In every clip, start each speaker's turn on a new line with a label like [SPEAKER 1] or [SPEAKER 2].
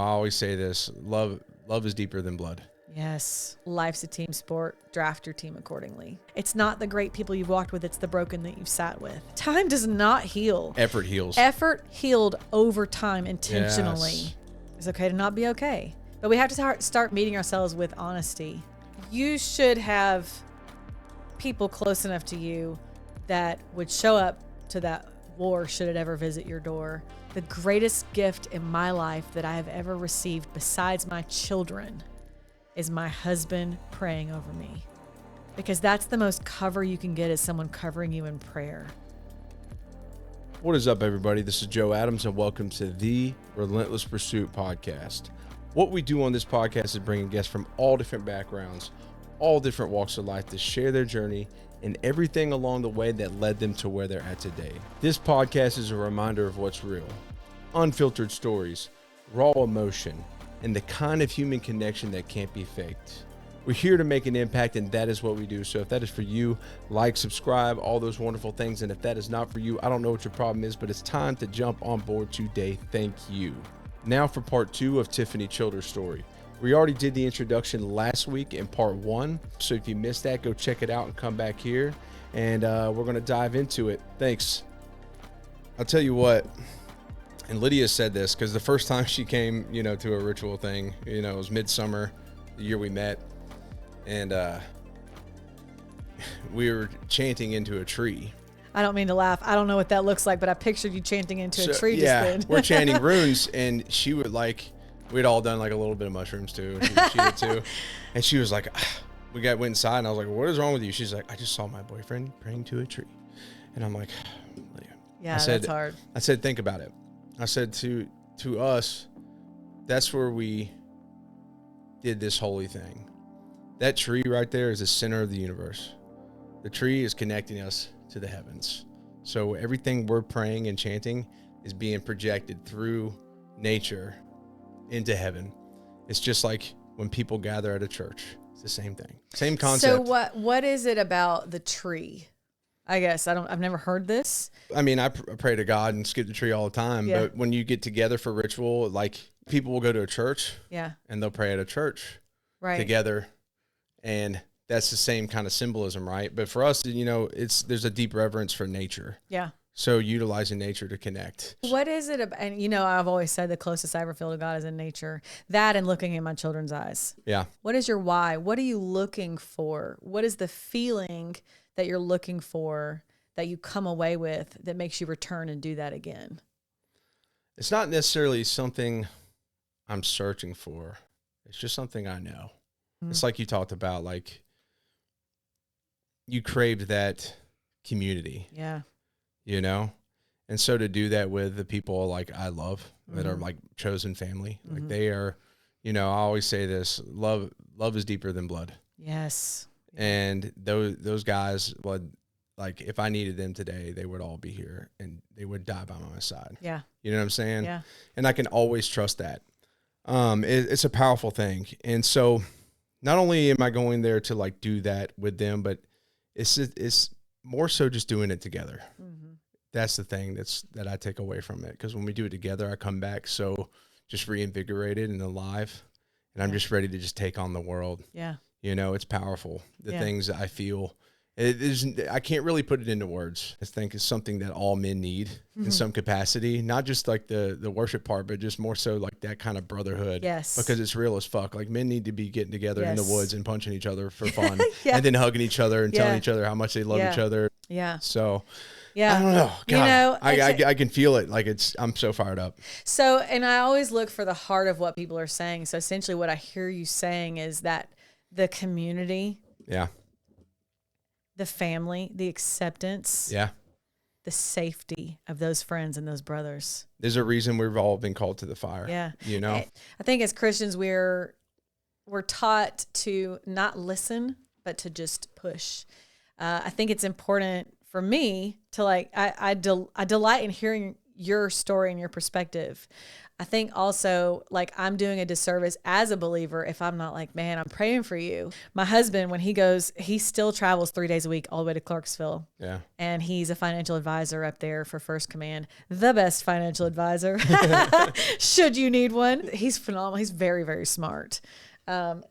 [SPEAKER 1] I always say this, love is deeper than blood.
[SPEAKER 2] Yes. Life's a team sport. Draft your team accordingly. It's not the great people you've walked with. It's the broken that you've sat with. Time does not heal.
[SPEAKER 1] Effort heals.
[SPEAKER 2] Effort healed over time intentionally.
[SPEAKER 1] Yes.
[SPEAKER 2] It's okay to not be okay. But we have to start meeting ourselves with honesty. You should have people close enough to you that would show up to that war should it ever visit your door. The greatest gift in my life that I have ever received besides my children is my husband praying over me, because that's the most cover you can get, is someone covering you in prayer.
[SPEAKER 1] What is up, everybody? This is Joe Adams, and welcome to the Relentless Pursuit podcast. What we do on this podcast is bringing guests from all different backgrounds, all different walks of life to share their journey and everything along the way that led them to where they're at today. This podcast is a reminder of what's real, unfiltered stories, raw emotion, and the kind of human connection that can't be faked. We're here to make an impact, and that is what we do. So if that is for you, like, subscribe, all those wonderful things. And if that is not for you, I don't know what your problem is, but it's time to jump on board today. Thank you. Now for part 2 of Tiffany Childers' story. We already did the introduction last week in part 1. So if you missed that, go check it out and come back here. And we're going to dive into it. Thanks. I'll tell you what. And Lydia said this because the first time she came, to a ritual thing, it was midsummer, the year we met, and we were chanting into a tree.
[SPEAKER 2] I don't mean to laugh. I don't know what that looks like, but I pictured you chanting into a tree just then.
[SPEAKER 1] We're chanting runes, and she would we'd all done a little bit of mushrooms too, and she did too. And she was like, went inside, and I was like, what is wrong with you? She's like, I just saw my boyfriend praying to a tree. And I'm like, Lydia.
[SPEAKER 2] Yeah, that's hard.
[SPEAKER 1] I said, think about it. I said to us, that's where we did this holy thing. That tree right there is the center of the universe. The tree is connecting us to the heavens. So everything we're praying and chanting is being projected through nature into heaven. It's just like when people gather at a church. It's the same thing. Same concept.
[SPEAKER 2] So what is it about the tree? I guess I've never heard this.
[SPEAKER 1] I mean, I pray to God and skip the tree all the time. Yeah. But when you get together for ritual, people will go to a church, and they'll pray at a church together, and that's the same kind of symbolism, right? But for us, there's a deep reverence for nature. Yeah. So utilizing nature to connect.
[SPEAKER 2] What is it about? And I've always said the closest I ever feel to God is in nature. That and looking in my children's eyes. Yeah. What is your why? What are you looking for? What is the feeling that you're looking for, that you come away with, that makes you return and do that again?
[SPEAKER 1] It's not necessarily something I'm searching for. It's just something I know. Mm-hmm. It's like you talked about, you craved that community. Yeah. And so to do that with the people I love that are chosen family, they are, I always say this, love is deeper than blood. Yes. And those guys would, if I needed them today, they would all be here and they would die by my side. Yeah. You know what I'm saying? Yeah. And I can always trust that. It's a powerful thing. And so not only am I going there to do that with them, but it's more so just doing it together. Mm-hmm. That's the thing that I take away from it. Because when we do it together, I come back so just reinvigorated and alive, and I'm just ready to just take on the world. Yeah. It's powerful. The things that I feel, I can't really put it into words. I think it's something that all men need in some capacity, not just the worship part, but just more so that kind of brotherhood. Yes. Because it's real as fuck. Men need to be getting together in the woods and punching each other for fun and then hugging each other and telling each other how much they love each other. Yeah. So I don't know. God, I can feel it. I'm so fired up.
[SPEAKER 2] So, and I always look for the heart of what people are saying. So essentially what I hear you saying is that the community, the family, the acceptance, the safety of those friends and those brothers.
[SPEAKER 1] There's a reason we've all been called to the fire. Yeah.
[SPEAKER 2] I think as Christians, we're taught to not listen, but to just push. I think it's important for me to I delight in hearing your story and your perspective. I think also, like, I'm doing a disservice as a believer if I'm not like, man, I'm praying for you. My husband, when he goes, he still travels 3 days a week all the way to Clarksville.
[SPEAKER 1] Yeah.
[SPEAKER 2] And he's a financial advisor up there for First Command, the best financial advisor. Should you need one. He's phenomenal. He's very, very smart.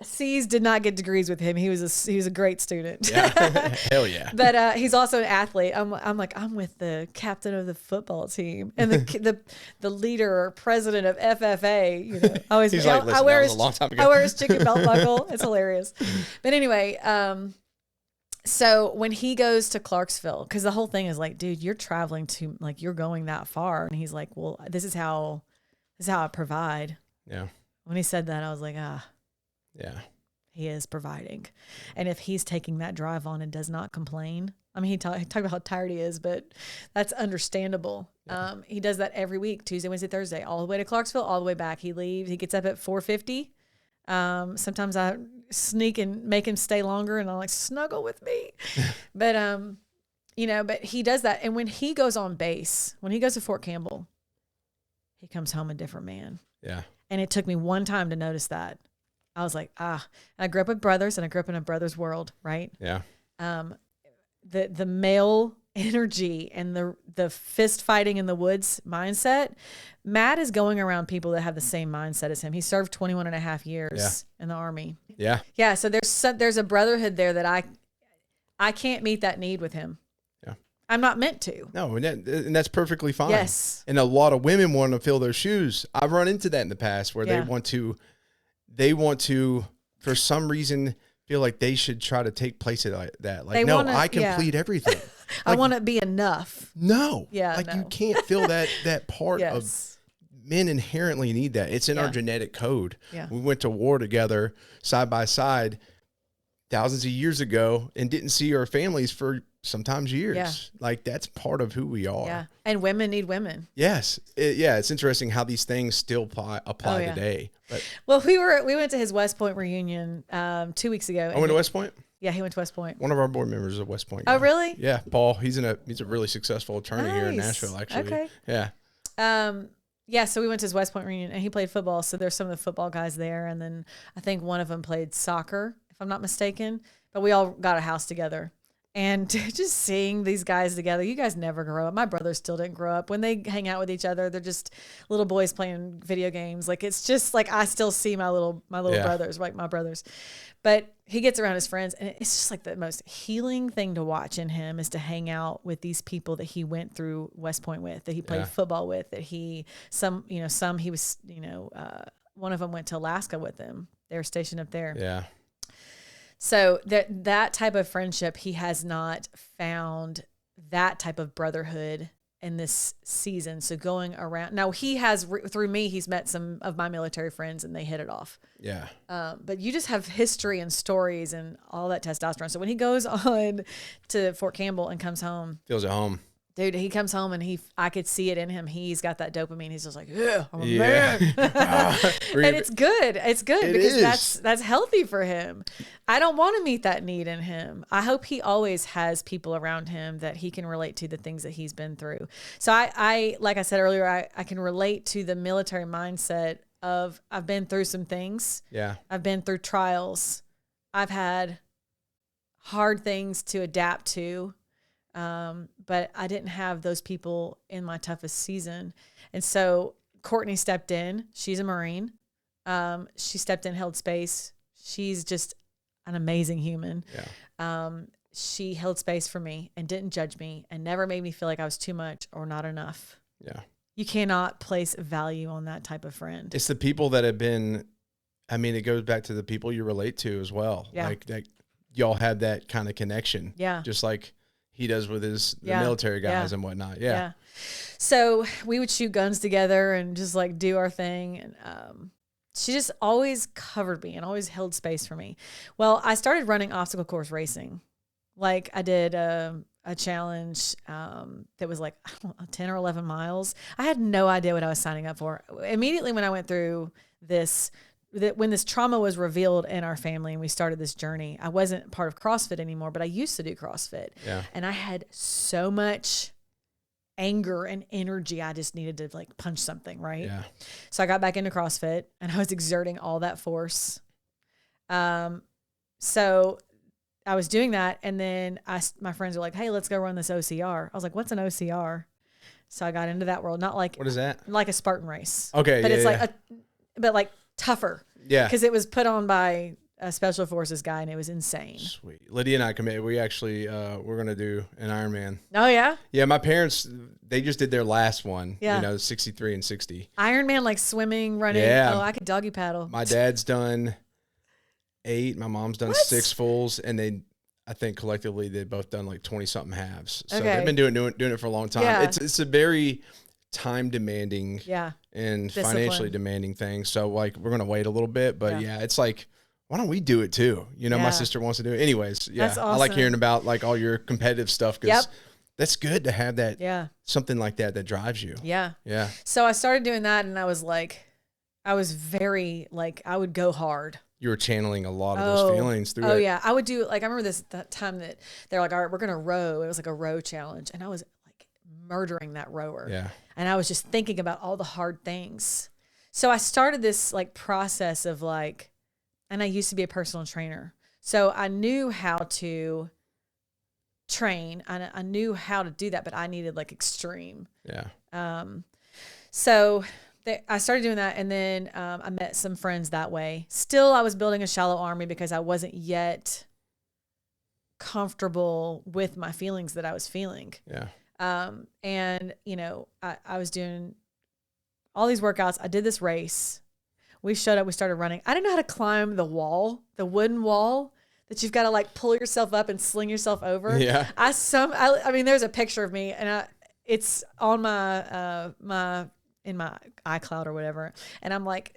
[SPEAKER 2] C's did not get degrees with him. He was a great student.
[SPEAKER 1] Yeah. Hell yeah.
[SPEAKER 2] But he's also an athlete. I'm with the captain of the football team and the leader or president of FFA. You know, I always
[SPEAKER 1] He's like, listen, that was a long time ago.
[SPEAKER 2] I wear his chicken belt buckle. It's hilarious. But anyway, so when he goes to Clarksville, because the whole thing is like, dude, you're traveling to, like, you're going that far, and he's like, well, this is how I provide.
[SPEAKER 1] Yeah.
[SPEAKER 2] When he said that, I was like,
[SPEAKER 1] yeah,
[SPEAKER 2] he is providing. And if he's taking that drive on and does not complain, I mean, he talked about how tired he is, but that's understandable. Yeah. He does that every week, Tuesday, Wednesday, Thursday, all the way to Clarksville, all the way back. He leaves. He gets up at 4:50. Sometimes I sneak and make him stay longer, and I'm like, snuggle with me. But, but he does that. And when he goes on base, when he goes to Fort Campbell, he comes home a different man.
[SPEAKER 1] Yeah.
[SPEAKER 2] And it took me one time to notice that. I was like, And I grew up with brothers, and I grew up in a brother's world, right?
[SPEAKER 1] Yeah.
[SPEAKER 2] The male energy and the fist fighting in the woods mindset. Matt is going around people that have the same mindset as him. He served 21 and a half years in the Army.
[SPEAKER 1] Yeah.
[SPEAKER 2] Yeah. So there's a brotherhood there that I can't meet that need with him. Yeah. I'm not meant to.
[SPEAKER 1] No, and that's perfectly fine.
[SPEAKER 2] Yes.
[SPEAKER 1] And a lot of women want to fill their shoes. I've run into that in the past where they want to, for some reason, feel like they should try to take place of that. Like, I complete everything. Like,
[SPEAKER 2] I want to be enough.
[SPEAKER 1] No.
[SPEAKER 2] Yeah.
[SPEAKER 1] Like, you can't feel that part of men inherently need that. It's in our genetic code.
[SPEAKER 2] Yeah.
[SPEAKER 1] We went to war together side by side thousands of years ago and didn't see our families for sometimes years.
[SPEAKER 2] Yeah.
[SPEAKER 1] Like, that's part of who we are.
[SPEAKER 2] Yeah. And women need women.
[SPEAKER 1] Yes. It's interesting how these things still apply today. But
[SPEAKER 2] well, we went to his West Point reunion 2 weeks ago.
[SPEAKER 1] I went to West Point?
[SPEAKER 2] Yeah, he went to West Point.
[SPEAKER 1] One of our board members is a West Point guy.
[SPEAKER 2] Oh, really?
[SPEAKER 1] Yeah, Paul. He's a really successful attorney here in Nashville, actually.
[SPEAKER 2] Okay.
[SPEAKER 1] Yeah.
[SPEAKER 2] Yeah, so we went to his West Point reunion, and he played football. So there's some of the football guys there, and then I think one of them played soccer, if I'm not mistaken. But we all got a house together. And just seeing these guys together, you guys never grow up. My brothers still didn't grow up. When they hang out with each other, they're just little boys playing video games. Like, it's just like I still see my little brothers, like my brothers. But he gets around his friends, and it's just like the most healing thing to watch in him is to hang out with these people that he went through West Point with, that he played football with, that he was, one of them went to Alaska with him. They were stationed up there.
[SPEAKER 1] Yeah.
[SPEAKER 2] So that type of friendship, he has not found that type of brotherhood in this season. So going around now, he has through me, he's met some of my military friends, and they hit it off.
[SPEAKER 1] Yeah.
[SPEAKER 2] But you just have history and stories and all that testosterone. So when he goes on to Fort Campbell and comes home,
[SPEAKER 1] feels at home.
[SPEAKER 2] Dude, he comes home and I could see it in him. He's got that dopamine. He's just like, yeah, I'm a man. And it's good. It's good because that's healthy for him. I don't want to meet that need in him. I hope he always has people around him that he can relate to the things that he's been through. So I like I said earlier, I can relate to the military mindset of I've been through some things.
[SPEAKER 1] Yeah.
[SPEAKER 2] I've been through trials. I've had hard things to adapt to. But I didn't have those people in my toughest season. And so Courtney stepped in. She's a Marine. She stepped in, held space. She's just an amazing human.
[SPEAKER 1] Yeah.
[SPEAKER 2] She held space for me and didn't judge me and never made me feel like I was too much or not enough.
[SPEAKER 1] Yeah.
[SPEAKER 2] You cannot place value on that type of friend.
[SPEAKER 1] It's the people that have been, it goes back to the people you relate to as well.
[SPEAKER 2] Yeah.
[SPEAKER 1] Like y'all have that kind of connection.
[SPEAKER 2] Yeah.
[SPEAKER 1] Just like he does with the military guys and whatnot. Yeah.
[SPEAKER 2] Yeah. So we would shoot guns together and just like do our thing. And she just always covered me and always held space for me. Well, I started running obstacle course racing. Like I did a challenge that was like 10 or 11 miles. I had no idea what I was signing up for. Immediately when I went through this, when this trauma was revealed in our family and we started this journey, I wasn't part of CrossFit anymore, but I used to do CrossFit.
[SPEAKER 1] Yeah.
[SPEAKER 2] And I had so much anger and energy. I just needed to like punch something, right?
[SPEAKER 1] Yeah.
[SPEAKER 2] So I got back into CrossFit and I was exerting all that force. So I was doing that, and then my friends were like, "Hey, let's go run this OCR." I was like, "What's an OCR?" So I got into that world. Not like,
[SPEAKER 1] what is that?
[SPEAKER 2] Like a Spartan race.
[SPEAKER 1] Okay,
[SPEAKER 2] but it's like but like tougher.
[SPEAKER 1] Yeah,
[SPEAKER 2] because it was put on by a special forces guy, and it was insane.
[SPEAKER 1] Sweet. Lydia and I committed. We actually we're gonna do an Ironman.
[SPEAKER 2] Oh yeah.
[SPEAKER 1] Yeah, my parents, they just did their last one.
[SPEAKER 2] Yeah.
[SPEAKER 1] You know, 63 and 60.
[SPEAKER 2] Ironman, like swimming, running.
[SPEAKER 1] Yeah.
[SPEAKER 2] Oh, I could doggy paddle.
[SPEAKER 1] My dad's done 8. My mom's done 6 fulls, and I think collectively they've both done like 20 something halves. So they've been doing it for a long time.
[SPEAKER 2] Yeah.
[SPEAKER 1] It's a very time demanding and
[SPEAKER 2] Discipline.
[SPEAKER 1] financially demanding thing. So like we're gonna wait a little bit, but it's like, why don't we do it too? You know, my sister wants to do it. Anyways,
[SPEAKER 2] That's awesome.
[SPEAKER 1] I like hearing about like all your competitive stuff because that's good to have that something like that drives you.
[SPEAKER 2] Yeah.
[SPEAKER 1] Yeah.
[SPEAKER 2] So I started doing that, and I was very like, I would go hard.
[SPEAKER 1] You were channeling a lot of those feelings through it.
[SPEAKER 2] Oh yeah. I would do, like, I remember that time that they're like, all right, we're going to row. It was like a row challenge. And I was like murdering that rower.
[SPEAKER 1] Yeah.
[SPEAKER 2] And I was just thinking about all the hard things. So I started this like process of like, and I used to be a personal trainer. So I knew how to train. I knew how to do that, but I needed like extreme.
[SPEAKER 1] Yeah.
[SPEAKER 2] So I started doing that, and then I met some friends that way. Still, I was building a shallow army because I wasn't yet comfortable with my feelings that I was feeling.
[SPEAKER 1] Yeah.
[SPEAKER 2] And, you know, I was doing all these workouts. I did this race. We showed up. We started running. I didn't know how to climb the wall, the wooden wall that you've got to like pull yourself up and sling yourself over.
[SPEAKER 1] Yeah.
[SPEAKER 2] I mean, there's a picture of me, and it's on my in my iCloud or whatever, and I'm like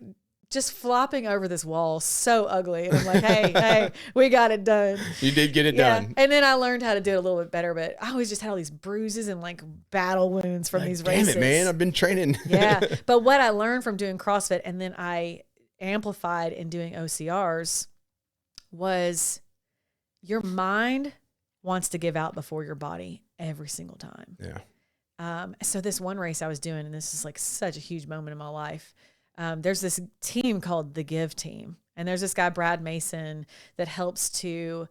[SPEAKER 2] just flopping over this wall, so ugly. And I'm like, hey, we got it done.
[SPEAKER 1] You did get it done.
[SPEAKER 2] And then I learned how to do it a little bit better, but I always just had all these bruises and like battle wounds from these races.
[SPEAKER 1] Damn it, man! I've been training.
[SPEAKER 2] Yeah, but what I learned from doing CrossFit, and then I amplified in doing OCRs, was your mind wants to give out before your body every single time.
[SPEAKER 1] Yeah.
[SPEAKER 2] So this one race I was doing, and this is like such a huge moment in my life. There's this team called the Give Team. And there's this guy, Brad Mason, that helps to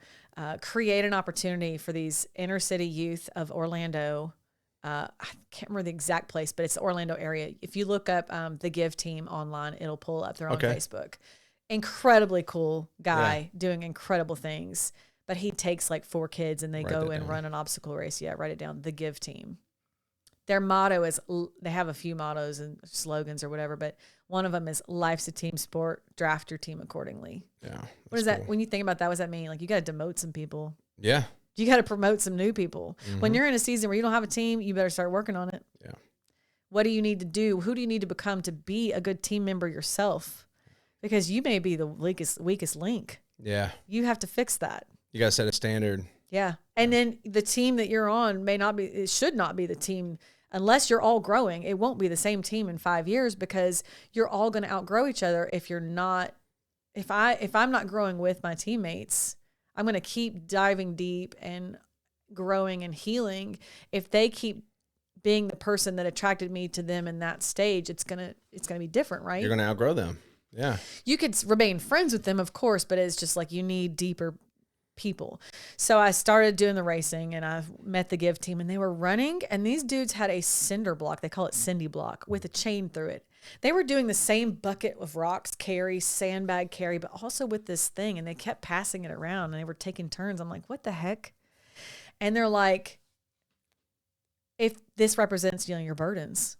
[SPEAKER 2] create an opportunity for these inner city youth of Orlando. I can't remember the exact place, but it's the Orlando area. If you look up the Give Team online, it'll pull up. They're on Facebook. Incredibly cool guy doing incredible things. But he takes like 4 kids and they go and run an obstacle race. Yeah, write it down. The Give Team. Their motto is, they have a few mottos and slogans or whatever, but one of them is life's a team sport, draft your team accordingly.
[SPEAKER 1] Yeah.
[SPEAKER 2] What is that? When you think about that, what does that mean? Like you got to demote some people.
[SPEAKER 1] Yeah.
[SPEAKER 2] You got to promote some new people. Mm-hmm. When you're in a season where you don't have a team, you better start working on it.
[SPEAKER 1] Yeah.
[SPEAKER 2] What do you need to do? Who do you need to become to be a good team member yourself? Because you may be the weakest link.
[SPEAKER 1] Yeah.
[SPEAKER 2] You have to fix that.
[SPEAKER 1] You got to set a standard.
[SPEAKER 2] Yeah. And then the team that you're on it should not be the team unless you're all growing. It won't be the same team in 5 years because you're all going to outgrow each other. If I'm not growing with my teammates, I'm going to keep diving deep and growing and healing. If they keep being the person that attracted me to them in that stage, it's going to be different, right?
[SPEAKER 1] You're going to outgrow them. Yeah.
[SPEAKER 2] You could remain friends with them, of course, but it's just like you need deeper people. So I started doing the racing, and I met the Give Team, and they were running, and these dudes had a cinder block. They call it Cindy block with a chain through it. They were doing the same bucket of rocks carry, sandbag carry, but also with this thing, and they kept passing it around, and they were taking turns. I'm like, what the heck? And they're like, if this represents, your burdens,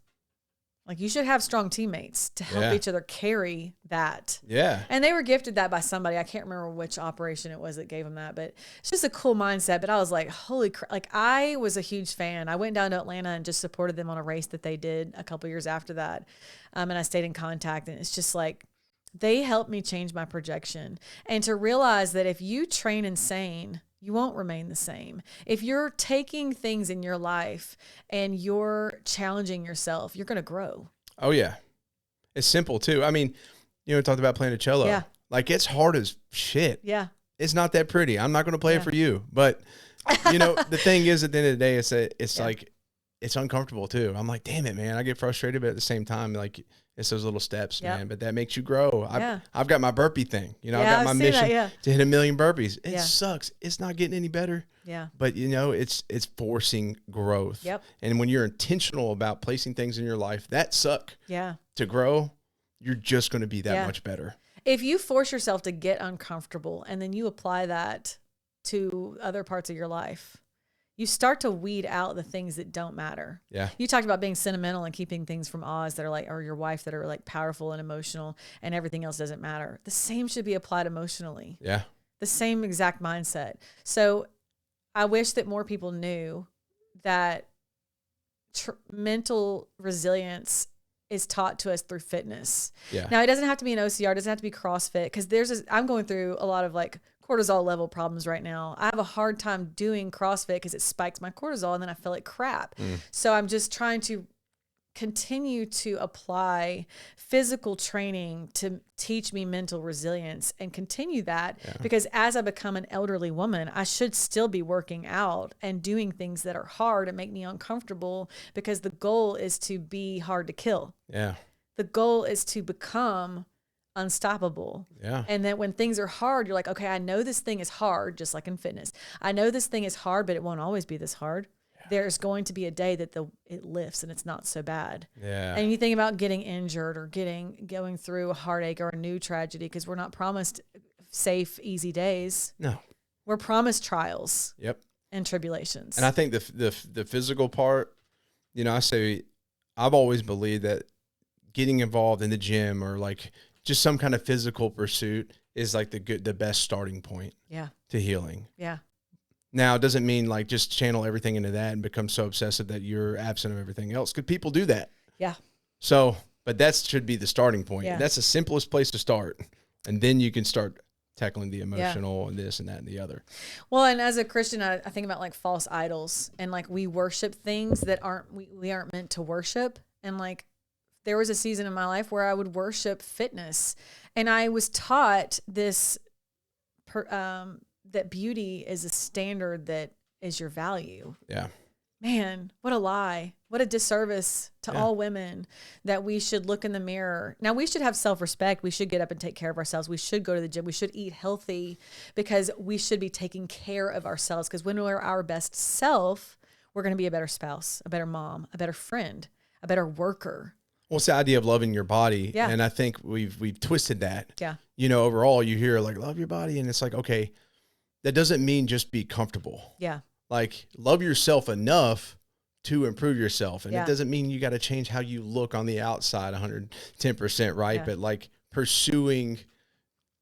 [SPEAKER 2] like you should have strong teammates to help each other carry that.
[SPEAKER 1] Yeah.
[SPEAKER 2] And they were gifted that by somebody. I can't remember which operation it was that gave them that, but it's just a cool mindset. But I was like, holy crap. Like I was a huge fan. I went down to Atlanta and just supported them on a race that they did a couple years after that. And I stayed in contact, and it's just like, they helped me change my projection and to realize that if you train insane, you won't remain the same. If you're taking things in your life and you're challenging yourself, you're going to grow.
[SPEAKER 1] Oh, yeah. It's simple, too. I mean, talked about playing a cello.
[SPEAKER 2] Yeah.
[SPEAKER 1] Like, it's hard as shit.
[SPEAKER 2] Yeah.
[SPEAKER 1] It's not that pretty. I'm not going to play it for you. But, the thing is, at the end of the day, it's like, it's uncomfortable too. I'm like, damn it, man. I get frustrated, but at the same time, like it's those little steps, man. But that makes you grow. I've got my burpee thing, you know, I've got my mission to hit 1 million burpees. It sucks. It's not getting any better.
[SPEAKER 2] Yeah.
[SPEAKER 1] But you know, it's forcing growth.
[SPEAKER 2] Yep.
[SPEAKER 1] And when you're intentional about placing things in your life that suck to grow, you're just going to be that much better.
[SPEAKER 2] If you force yourself to get uncomfortable and then you apply that to other parts of your life, you start to weed out the things that don't matter.
[SPEAKER 1] Yeah.
[SPEAKER 2] You talked about being sentimental and keeping things from Oz that are like, or your wife that are like powerful and emotional and everything else doesn't matter. The same should be applied emotionally.
[SPEAKER 1] Yeah.
[SPEAKER 2] The same exact mindset. So I wish that more people knew that mental resilience is taught to us through fitness.
[SPEAKER 1] Yeah.
[SPEAKER 2] Now it doesn't have to be an OCR, it doesn't have to be CrossFit, because I'm going through a lot of like cortisol level problems right now. I have a hard time doing CrossFit because it spikes my cortisol and then I feel like crap. So I'm just trying to continue to apply physical training to teach me mental resilience and continue that because as I become an elderly woman, I should still be working out and doing things that are hard and make me uncomfortable, because the goal is to be hard to kill.
[SPEAKER 1] Yeah.
[SPEAKER 2] The goal is to become unstoppable.
[SPEAKER 1] Yeah.
[SPEAKER 2] And then when things are hard, you're like, okay, I know this thing is hard, just like in fitness. I know this thing is hard, but it won't always be this hard. There's going to be a day that it lifts and it's not so bad.
[SPEAKER 1] Yeah.
[SPEAKER 2] And you think about getting injured or going through a heartache or a new tragedy, because we're not promised safe, easy days.
[SPEAKER 1] No.
[SPEAKER 2] We're promised trials.
[SPEAKER 1] Yep.
[SPEAKER 2] And tribulations.
[SPEAKER 1] And I think the physical part, you know, I've always believed that getting involved in the gym or like just some kind of physical pursuit is like the best starting point to healing.
[SPEAKER 2] Yeah.
[SPEAKER 1] Now, it doesn't mean like just channel everything into that and become so obsessive that you're absent of everything else. Because people do that.
[SPEAKER 2] Yeah.
[SPEAKER 1] So, but that should be the starting point.
[SPEAKER 2] Yeah.
[SPEAKER 1] That's the simplest place to start. And then you can start tackling the emotional and this and that and the other.
[SPEAKER 2] Well, and as a Christian, I think about like false idols, and like we worship things that we aren't meant to worship. And like there was a season in my life where I would worship fitness, and I was taught this that beauty is a standard that is your value.
[SPEAKER 1] Yeah.
[SPEAKER 2] Man, what a lie. What a disservice to all women, that we should look in the mirror. Now, we should have self-respect. We should get up and take care of ourselves. We should go to the gym. We should eat healthy, because we should be taking care of ourselves. Because when we're our best self, we're going to be a better spouse, a better mom, a better friend, a better worker.
[SPEAKER 1] Well, it's the idea of loving your body.
[SPEAKER 2] Yeah.
[SPEAKER 1] And I think we've twisted that.
[SPEAKER 2] Yeah.
[SPEAKER 1] You know, overall, you hear like, love your body. And it's like, okay, that doesn't mean just be comfortable.
[SPEAKER 2] Yeah.
[SPEAKER 1] Like, love yourself enough to improve yourself. And
[SPEAKER 2] Yeah.
[SPEAKER 1] it doesn't mean you got to change how you look on the outside 110%, right?
[SPEAKER 2] Yeah.
[SPEAKER 1] But like pursuing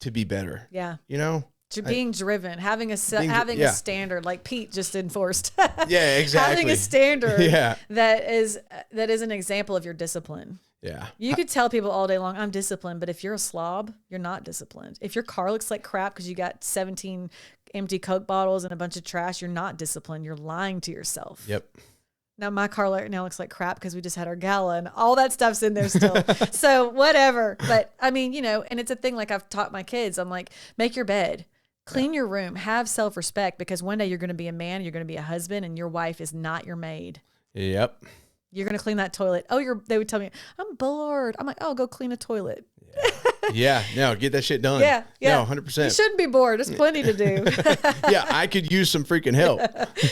[SPEAKER 1] to be better.
[SPEAKER 2] Yeah.
[SPEAKER 1] You know?
[SPEAKER 2] Being driven, having a standard, like Pete just enforced.
[SPEAKER 1] Yeah, exactly.
[SPEAKER 2] Having a standard
[SPEAKER 1] Yeah.
[SPEAKER 2] that is an example of your discipline.
[SPEAKER 1] Yeah.
[SPEAKER 2] You could tell people all day long, I'm disciplined, but if you're a slob, you're not disciplined. If your car looks like crap because you got 17 empty Coke bottles and a bunch of trash, you're not disciplined. You're lying to yourself.
[SPEAKER 1] Yep.
[SPEAKER 2] Now my car now looks like crap because we just had our gala and all that stuff's in there still. So whatever. But I mean, you know, and it's a thing like I've taught my kids. I'm like, make your bed, clean your room, have self-respect, because one day you're going to be a man, you're going to be a husband, and your wife is not your maid.
[SPEAKER 1] Yep.
[SPEAKER 2] You're going to clean that toilet. Oh, they would tell me, I'm bored. I'm like, oh, go clean a toilet.
[SPEAKER 1] Yeah. No, get that shit done.
[SPEAKER 2] Yeah.
[SPEAKER 1] No, 100%.
[SPEAKER 2] You shouldn't be bored. There's plenty to do.
[SPEAKER 1] Yeah. I could use some freaking help.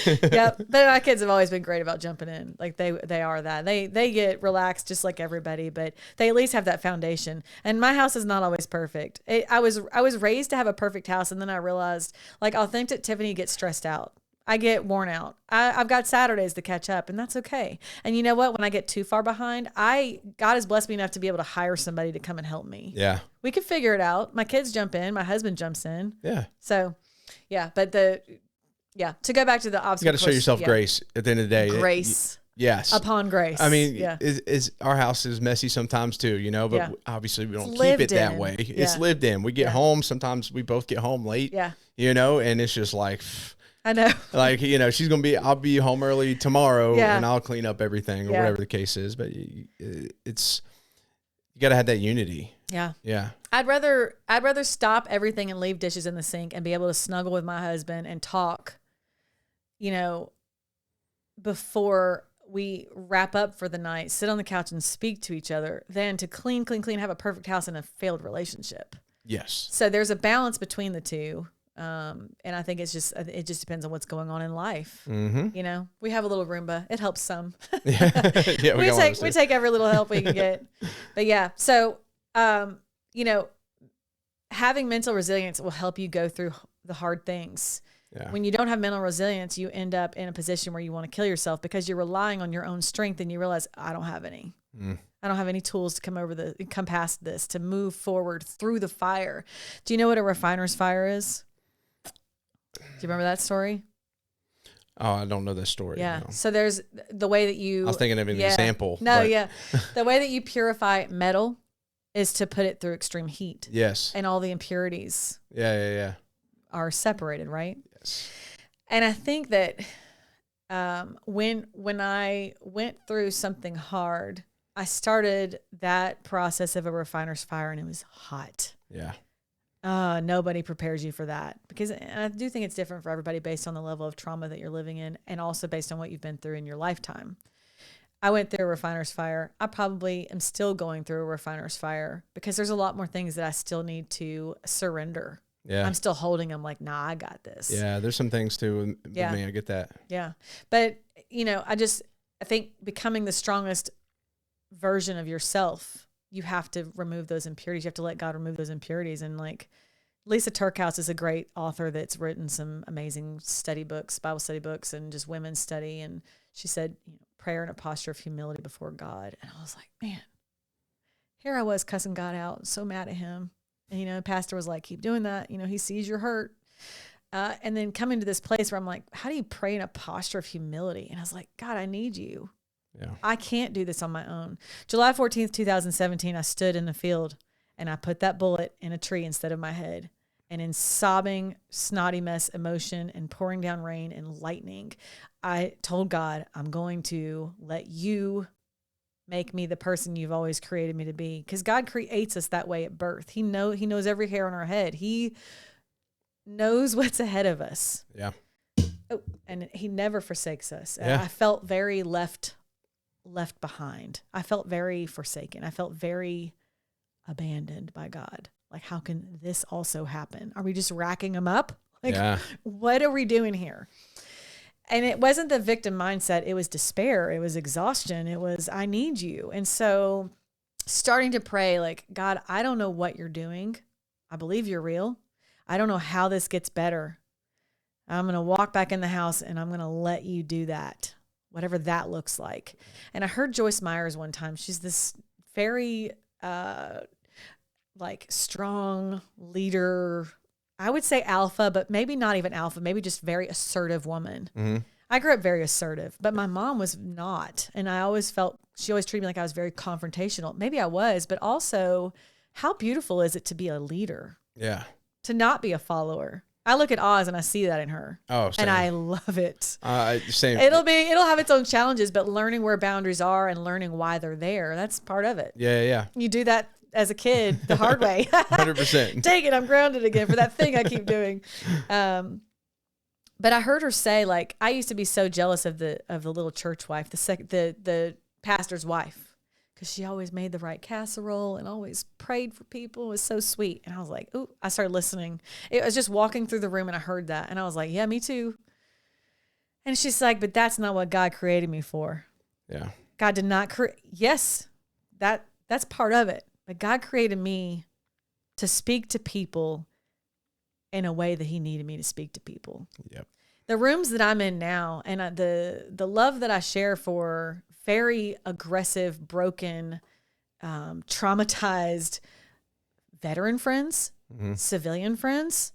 [SPEAKER 2] Yep. But my kids have always been great about jumping in. Like they are that. They get relaxed just like everybody, but they at least have that foundation. And my house is not always perfect. I was raised to have a perfect house. And then I realized, like, authentic Tiffany gets stressed out. I get worn out. I've got Saturdays to catch up, and that's okay. And you know what? When I get too far behind, God has blessed me enough to be able to hire somebody to come and help me.
[SPEAKER 1] Yeah.
[SPEAKER 2] We can figure it out. My kids jump in. My husband jumps in.
[SPEAKER 1] Yeah.
[SPEAKER 2] So, yeah. But to go back to the obstacle.
[SPEAKER 1] You got to show yourself grace at the end of the day.
[SPEAKER 2] Grace.
[SPEAKER 1] Yes.
[SPEAKER 2] Upon grace.
[SPEAKER 1] I mean, is our house is messy sometimes too, you know, but obviously we don't keep it that way. It's lived in. We get home. Sometimes we both get home late.
[SPEAKER 2] Yeah.
[SPEAKER 1] You know, and it's just like,
[SPEAKER 2] I know.
[SPEAKER 1] Like, you know, I'll be home early tomorrow and I'll clean up everything or whatever the case is. But you got to have that unity.
[SPEAKER 2] Yeah.
[SPEAKER 1] Yeah.
[SPEAKER 2] I'd rather stop everything and leave dishes in the sink and be able to snuggle with my husband and talk, you know, before we wrap up for the night, sit on the couch and speak to each other, than to clean, have a perfect house in a failed relationship.
[SPEAKER 1] Yes.
[SPEAKER 2] So there's a balance between the two. And I think it just depends on what's going on in life.
[SPEAKER 1] Mm-hmm.
[SPEAKER 2] You know, we have a little Roomba. It helps some.
[SPEAKER 1] Yeah,
[SPEAKER 2] we take every little help we can get. But yeah, so, you know, having mental resilience will help you go through the hard things.
[SPEAKER 1] Yeah.
[SPEAKER 2] When you don't have mental resilience, you end up in a position where you want to kill yourself because you're relying on your own strength and you realize, I don't have any. I don't have any tools to come past this, to move forward through the fire. Do you know what a refiner's fire is? Do you remember that story?
[SPEAKER 1] Oh, I don't know that story.
[SPEAKER 2] Yeah.
[SPEAKER 1] No.
[SPEAKER 2] So there's the way that you...
[SPEAKER 1] I was thinking of an example.
[SPEAKER 2] No, yeah. The way that you purify metal is to put it through extreme heat.
[SPEAKER 1] Yes.
[SPEAKER 2] And all the impurities
[SPEAKER 1] are
[SPEAKER 2] separated, right?
[SPEAKER 1] Yes.
[SPEAKER 2] And I think that when I went through something hard, I started that process of a refiner's fire, and it was hot.
[SPEAKER 1] Yeah.
[SPEAKER 2] Nobody prepares you for that, because I do think it's different for everybody based on the level of trauma that you're living in, and also based on what you've been through in your lifetime. I went through a refiner's fire. I probably am still going through a refiner's fire because there's a lot more things that I still need to surrender.
[SPEAKER 1] Yeah.
[SPEAKER 2] I'm still holding them like, nah, I got this.
[SPEAKER 1] Yeah. There's some things too with me. I get that.
[SPEAKER 2] Yeah. But, you know, I think becoming the strongest version of yourself, you have to remove those impurities. You have to let God remove those impurities. And like Lisa Turkhouse is a great author that's written some amazing Bible study books, and just women's study. And she said, you know, prayer in a posture of humility before God. And I was like, man, here I was cussing God out, so mad at him. And, you know, the pastor was like, keep doing that. You know, he sees your hurt. And then coming to this place where I'm like, how do you pray in a posture of humility? And I was like, God, I need you.
[SPEAKER 1] Yeah.
[SPEAKER 2] I can't do this on my own. July 14th, 2017, I stood in the field and I put that bullet in a tree instead of my head. And in sobbing, snotty mess emotion and pouring down rain and lightning, I told God, I'm going to let you make me the person you've always created me to be. Because God creates us that way at birth. He knows every hair on our head. He knows what's ahead of us.
[SPEAKER 1] Yeah.
[SPEAKER 2] Oh, and he never forsakes us.
[SPEAKER 1] Yeah.
[SPEAKER 2] I felt very left behind. I felt very forsaken. I felt very abandoned by God. Like, how can this also happen? Are we just racking them up? Like, what are we doing here? And it wasn't the victim mindset. It was despair. It was exhaustion. It was, I need you. And so starting to pray like, God, I don't know what you're doing. I believe you're real. I don't know how this gets better. I'm going to walk back in the house and I'm going to let you do that, whatever that looks like. And I heard Joyce Myers one time. She's this very, like strong leader. I would say alpha, but maybe not even alpha, maybe just very assertive woman. Mm-hmm. I grew up very assertive, but my mom was not. And I always felt, she always treated me like I was very confrontational. Maybe I was, but also how beautiful is it to be a leader?
[SPEAKER 1] Yeah.
[SPEAKER 2] To not be a follower. I look at Oz and I see that in her. Oh, same. And I love it.
[SPEAKER 1] Same.
[SPEAKER 2] It'll have its own challenges, but learning where boundaries are and learning why they're there, that's part of it.
[SPEAKER 1] Yeah.
[SPEAKER 2] You do that as a kid the hard way.
[SPEAKER 1] 100%.
[SPEAKER 2] Take it, I'm grounded again for that thing I keep doing. But I heard her say, like, I used to be so jealous of the little church wife, the pastor's wife, because she always made the right casserole and always prayed for people. It was so sweet. And I was like, ooh, I started listening. It was just walking through the room and I heard that. And I was like, yeah, me too. And she's like, but that's not what God created me for.
[SPEAKER 1] Yeah.
[SPEAKER 2] God did not create. Yes, that's part of it. But God created me to speak to people in a way that he needed me to speak to people. Yep. The rooms that I'm in now and the love that I share for very aggressive, broken, traumatized veteran friends, mm-hmm. civilian friends,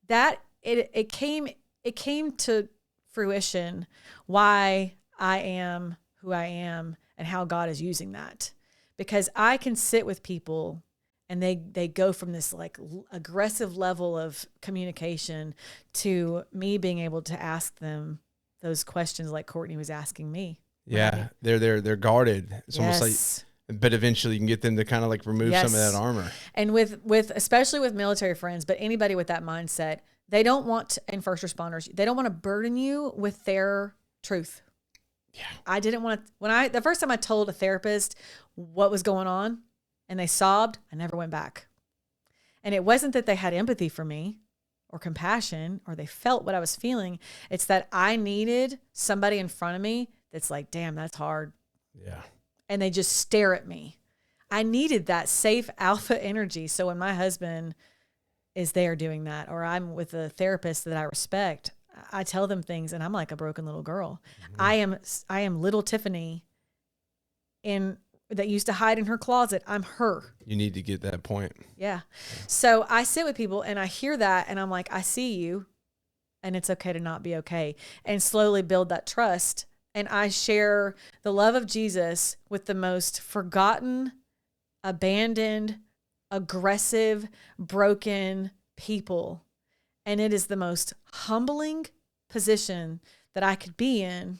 [SPEAKER 2] that it came to fruition why I am who I am and how God is using that. Because I can sit with people and they go from this like aggressive level of communication to me being able to ask them those questions like Courtney was asking me.
[SPEAKER 1] Yeah, they're guarded. It's almost like, but eventually you can get them to kind of like remove some of that armor. And
[SPEAKER 2] with especially with military friends, but anybody with that mindset, they don't want, and first responders, they don't want to burden you with their truth.
[SPEAKER 1] Yeah.
[SPEAKER 2] I didn't want to, the first time I told a therapist what was going on and they sobbed, I never went back. And it wasn't that they had empathy for me or compassion or they felt what I was feeling. It's that I needed somebody in front of me that's like, damn, that's hard.
[SPEAKER 1] Yeah.
[SPEAKER 2] And they just stare at me. I needed that safe alpha energy. So when my husband is there doing that, or I'm with a therapist that I respect, I tell them things and I'm like a broken little girl. Mm-hmm. I am little Tiffany that used to hide in her closet. I'm her.
[SPEAKER 1] You need to get that point.
[SPEAKER 2] Yeah. So I sit with people and I hear that and I'm like, I see you and it's okay to not be okay, and slowly build that trust. And I share the love of Jesus with the most forgotten, abandoned, aggressive, broken people. And it is the most humbling position that I could be in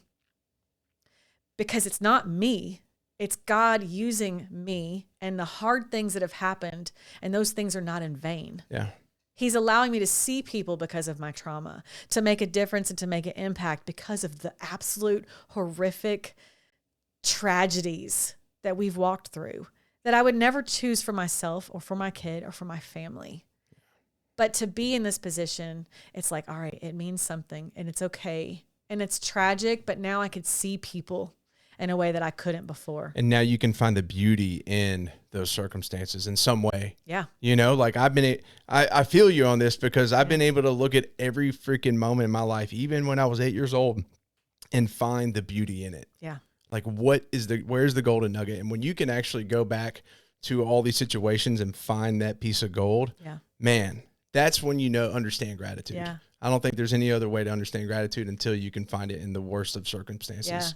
[SPEAKER 2] because it's not me. It's God using me and the hard things that have happened. And those things are not in vain.
[SPEAKER 1] Yeah.
[SPEAKER 2] He's allowing me to see people because of my trauma, to make a difference and to make an impact because of the absolute horrific tragedies that we've walked through that I would never choose for myself or for my kid or for my family. But to be in this position, it's like, all right, it means something and it's okay. And it's tragic, but now I could see people in a way that I couldn't before.
[SPEAKER 1] And now you can find the beauty in those circumstances in some way.
[SPEAKER 2] Yeah.
[SPEAKER 1] You know, like I feel you on this because I've been able to look at every freaking moment in my life, even when I was 8 years old, and find the beauty in it.
[SPEAKER 2] Yeah.
[SPEAKER 1] Like where's the golden nugget? And when you can actually go back to all these situations and find that piece of gold, man, that's when understand gratitude.
[SPEAKER 2] Yeah.
[SPEAKER 1] I don't think there's any other way to understand gratitude until you can find it in the worst of circumstances.
[SPEAKER 2] Yeah.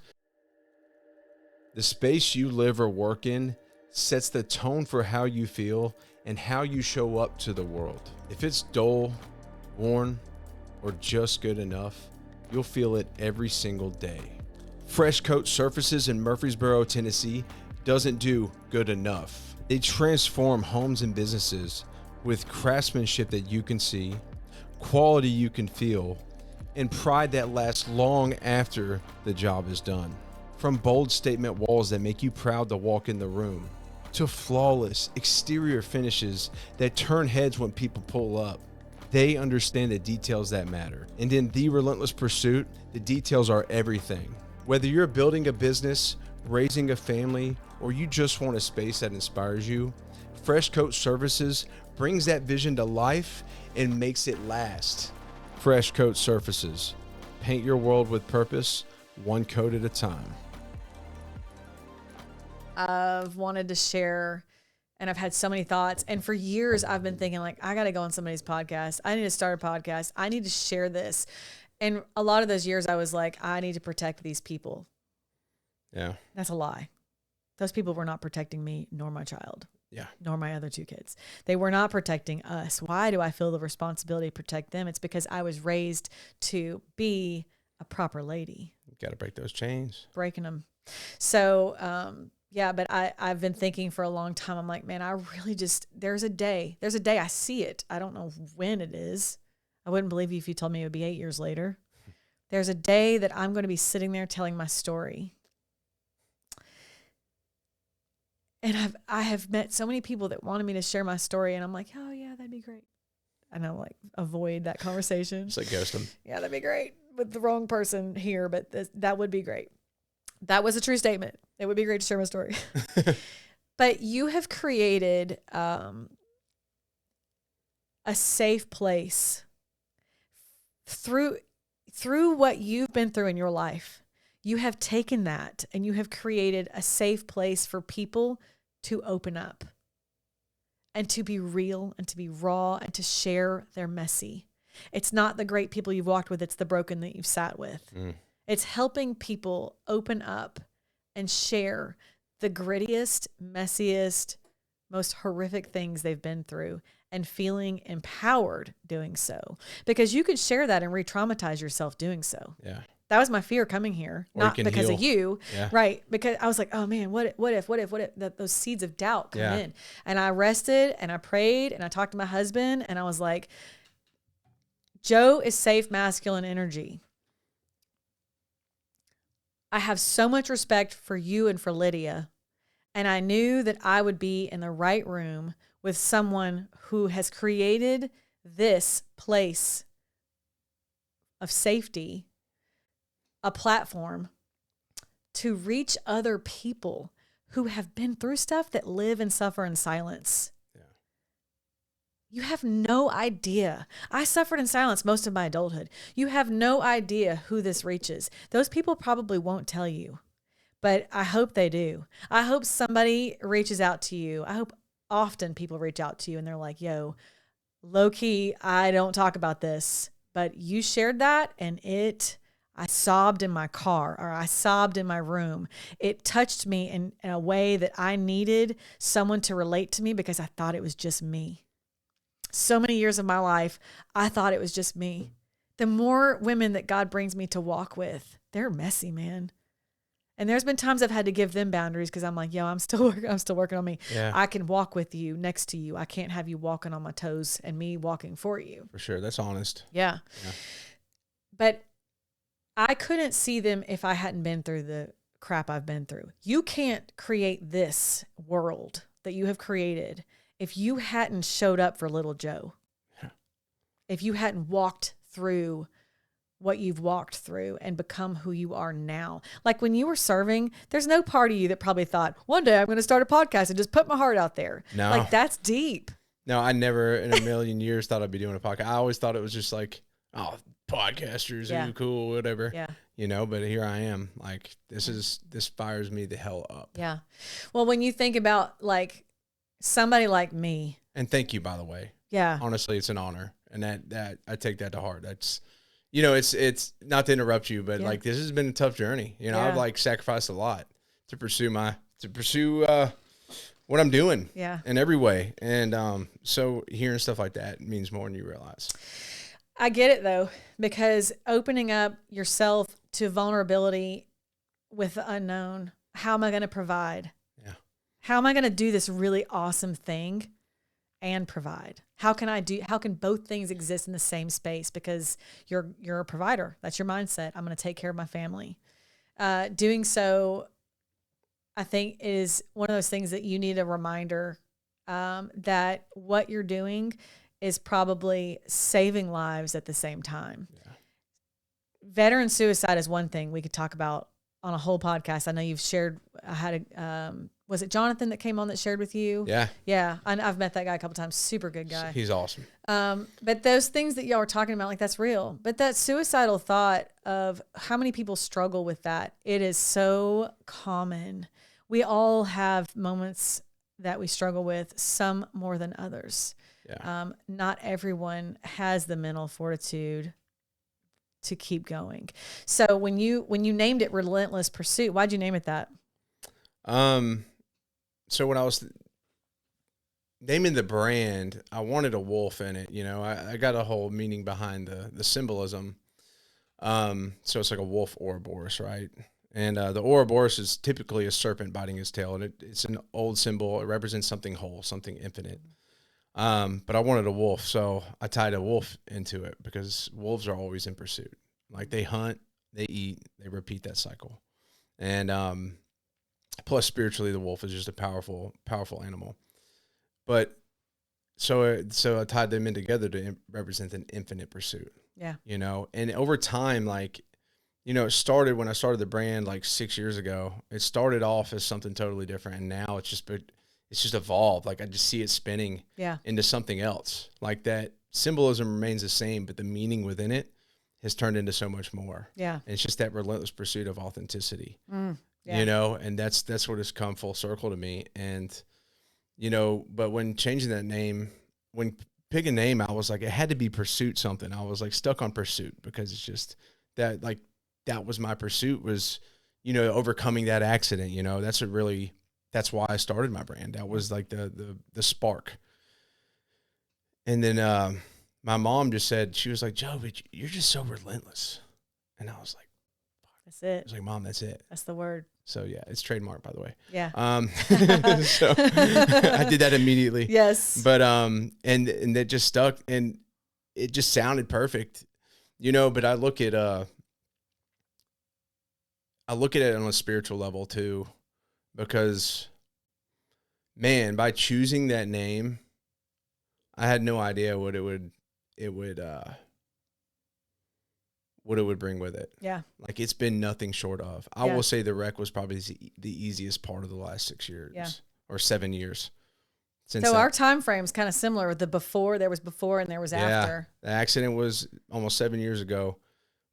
[SPEAKER 1] The space you live or work in sets the tone for how you feel and how you show up to the world. If it's dull, worn, or just good enough, you'll feel it every single day. Fresh Coat Surfaces in Murfreesboro, Tennessee doesn't do good enough. They transform homes and businesses with craftsmanship that you can see, quality you can feel, and pride that lasts long after the job is done. From bold statement walls that make you proud to walk in the room, to flawless exterior finishes that turn heads when people pull up, they understand the details that matter. And in the relentless pursuit, the details are everything. Whether you're building a business, raising a family, or you just want a space that inspires you, Fresh Coat Surfaces brings that vision to life and makes it last. Fresh Coat Surfaces. Paint your world with purpose, one coat at a time.
[SPEAKER 2] I've wanted to share, and I've had so many thoughts. And for years, I've been thinking, like, I got to go on somebody's podcast. I need to start a podcast. I need to share this. And a lot of those years, I was like, I need to protect these people.
[SPEAKER 1] Yeah.
[SPEAKER 2] That's a lie. Those people were not protecting me, nor my child.
[SPEAKER 1] Yeah.
[SPEAKER 2] Nor my other 2 kids. They were not protecting us. Why do I feel the responsibility to protect them? It's because I was raised to be a proper lady.
[SPEAKER 1] You got to break those chains.
[SPEAKER 2] Breaking them. So, yeah, but I've been thinking for a long time. I'm like, man, I really there's a day I see it. I don't know when it is. I wouldn't believe you if you told me it would be 8 years later. There's a day that I'm going to be sitting there telling my story. And I have met so many people that wanted me to share my story. And I'm like, oh yeah, that'd be great. And I like avoid that conversation.
[SPEAKER 1] Just like ghost them.
[SPEAKER 2] Yeah, that'd be great with the wrong person here, but that would be great. That was a true statement. It would be great to share my story. But you have created a safe place through what you've been through in your life. You have taken that and you have created a safe place for people to open up and to be real and to be raw and to share their messy. It's not the great people you've walked with. It's the broken that you've sat with. It's helping people open up and share the grittiest, messiest, most horrific things they've been through and feeling empowered doing so. Because you could share that and re-traumatize yourself doing so.
[SPEAKER 1] Yeah.
[SPEAKER 2] That was my fear coming here,
[SPEAKER 1] Or
[SPEAKER 2] not because
[SPEAKER 1] heal.
[SPEAKER 2] of you,
[SPEAKER 1] Yeah.
[SPEAKER 2] right? Because I was like, oh man, what if those seeds of doubt come in? And I rested and I prayed and I talked to my husband and I was like, Joe is safe masculine energy. I have so much respect for you and for Lydia. And I knew that I would be in the right room with someone who has created this place of safety, a platform to reach other people who have been through stuff that live and suffer in silence. Yeah. You have no idea. I suffered in silence most of my adulthood. You have no idea who this reaches. Those people probably won't tell you, but I hope they do. I hope somebody reaches out to you. I hope often people reach out to you and they're like, yo, low key, I don't talk about this, but you shared that and I sobbed in my car or I sobbed in my room. It touched me in a way that I needed someone to relate to me because I thought it was just me. So many years of my life, I thought it was just me. The more women that God brings me to walk with, they're messy, man. And there's been times I've had to give them boundaries because I'm like, yo, I'm still working on me. Yeah. I can walk with you, next to you. I can't have you walking on my toes and me walking for you.
[SPEAKER 1] For sure. That's honest.
[SPEAKER 2] Yeah. But I couldn't see them if I hadn't been through the crap I've been through. You can't create this world that you have created if you hadn't showed up for little Joe. Yeah. If you hadn't walked through what you've walked through and become who you are now. Like when you were serving, there's no part of you that probably thought, one day I'm going to start a podcast and just put my heart out there.
[SPEAKER 1] No.
[SPEAKER 2] Like that's deep.
[SPEAKER 1] No, I never in a million years thought I'd be doing a podcast. I always thought it was just like, oh, podcasters are cool, whatever.
[SPEAKER 2] Yeah.
[SPEAKER 1] You know, but here I am. Like this fires me the hell up.
[SPEAKER 2] Yeah. Well, when you think about like somebody like me.
[SPEAKER 1] And thank you, by the way.
[SPEAKER 2] Yeah.
[SPEAKER 1] Honestly, it's an honor. And that I take that to heart. That's, you know, it's not to interrupt you, but like this has been a tough journey. You know, I've like sacrificed a lot to pursue what I'm doing.
[SPEAKER 2] Yeah.
[SPEAKER 1] In every way. And so hearing stuff like that means more than you realize.
[SPEAKER 2] I get it though, because opening up yourself to vulnerability with the unknown, how am I going to provide?
[SPEAKER 1] Yeah.
[SPEAKER 2] How am I going to do this really awesome thing and provide? How can both things exist in the same space? Because you're a provider. That's your mindset. I'm going to take care of my family. Doing so, I think, is one of those things that you need a reminder that what you're doing is probably saving lives at the same time. Yeah. Veteran suicide is one thing we could talk about on a whole podcast. I know you've shared, I had was it Jonathan that came on that shared with you?
[SPEAKER 1] Yeah.
[SPEAKER 2] Yeah. I've met that guy a couple times. Super good guy.
[SPEAKER 1] He's awesome.
[SPEAKER 2] But those things that y'all were talking about, like that's real. But that suicidal thought of how many people struggle with that, it is so common. We all have moments that we struggle with, some more than others. Yeah. Not everyone has the mental fortitude to keep going. So when you named it Relentless Pursuit, why'd you name it that?
[SPEAKER 1] So when I was naming the brand, I wanted a wolf in it. You know, I got a whole meaning behind the symbolism. So it's like a wolf Ouroboros, right? And the Ouroboros is typically a serpent biting his tail, and it's an old symbol. It represents something whole, something infinite. But I wanted a wolf, so I tied a wolf into it because wolves are always in pursuit. Like they hunt, they eat, they repeat that cycle. And plus spiritually, the wolf is just a powerful, powerful animal. But so I tied them in together to represent an infinite pursuit.
[SPEAKER 2] Yeah.
[SPEAKER 1] You know, and over time, like, you know, it started when I started the brand like 6 years ago. It started off as something totally different, and now it's just evolved. Like I just see it spinning into something else. Like that symbolism remains the same, but the meaning within it has turned into so much more.
[SPEAKER 2] Yeah.
[SPEAKER 1] And it's just that relentless pursuit of authenticity,
[SPEAKER 2] yeah.
[SPEAKER 1] you know, and that's what has come full circle to me. And, you know, but when changing that name, when picking a name, I was like, it had to be Pursuit something. I was like stuck on Pursuit because it's just that, like, that was my pursuit was, you know, overcoming that accident, you know, that's why I started my brand. That was like the spark. And then my mom just said, she was like, Joe, but you're just so relentless. And I was like, fuck.
[SPEAKER 2] That's it.
[SPEAKER 1] I was like, Mom, that's it.
[SPEAKER 2] That's the word.
[SPEAKER 1] So yeah, it's trademarked, by the way.
[SPEAKER 2] Yeah.
[SPEAKER 1] So I did that immediately.
[SPEAKER 2] Yes.
[SPEAKER 1] But and it just stuck, and it just sounded perfect, you know. But I look at I look at it on a spiritual level too, because man, by choosing that name, I had no idea what it would bring with it.
[SPEAKER 2] Yeah.
[SPEAKER 1] Like, it's been nothing short of. I will say the wreck was probably the easiest part of the last 6 years or 7 years.
[SPEAKER 2] So our time frame's kind of similar with the before. There was before and there was after.
[SPEAKER 1] The accident was almost 7 years ago,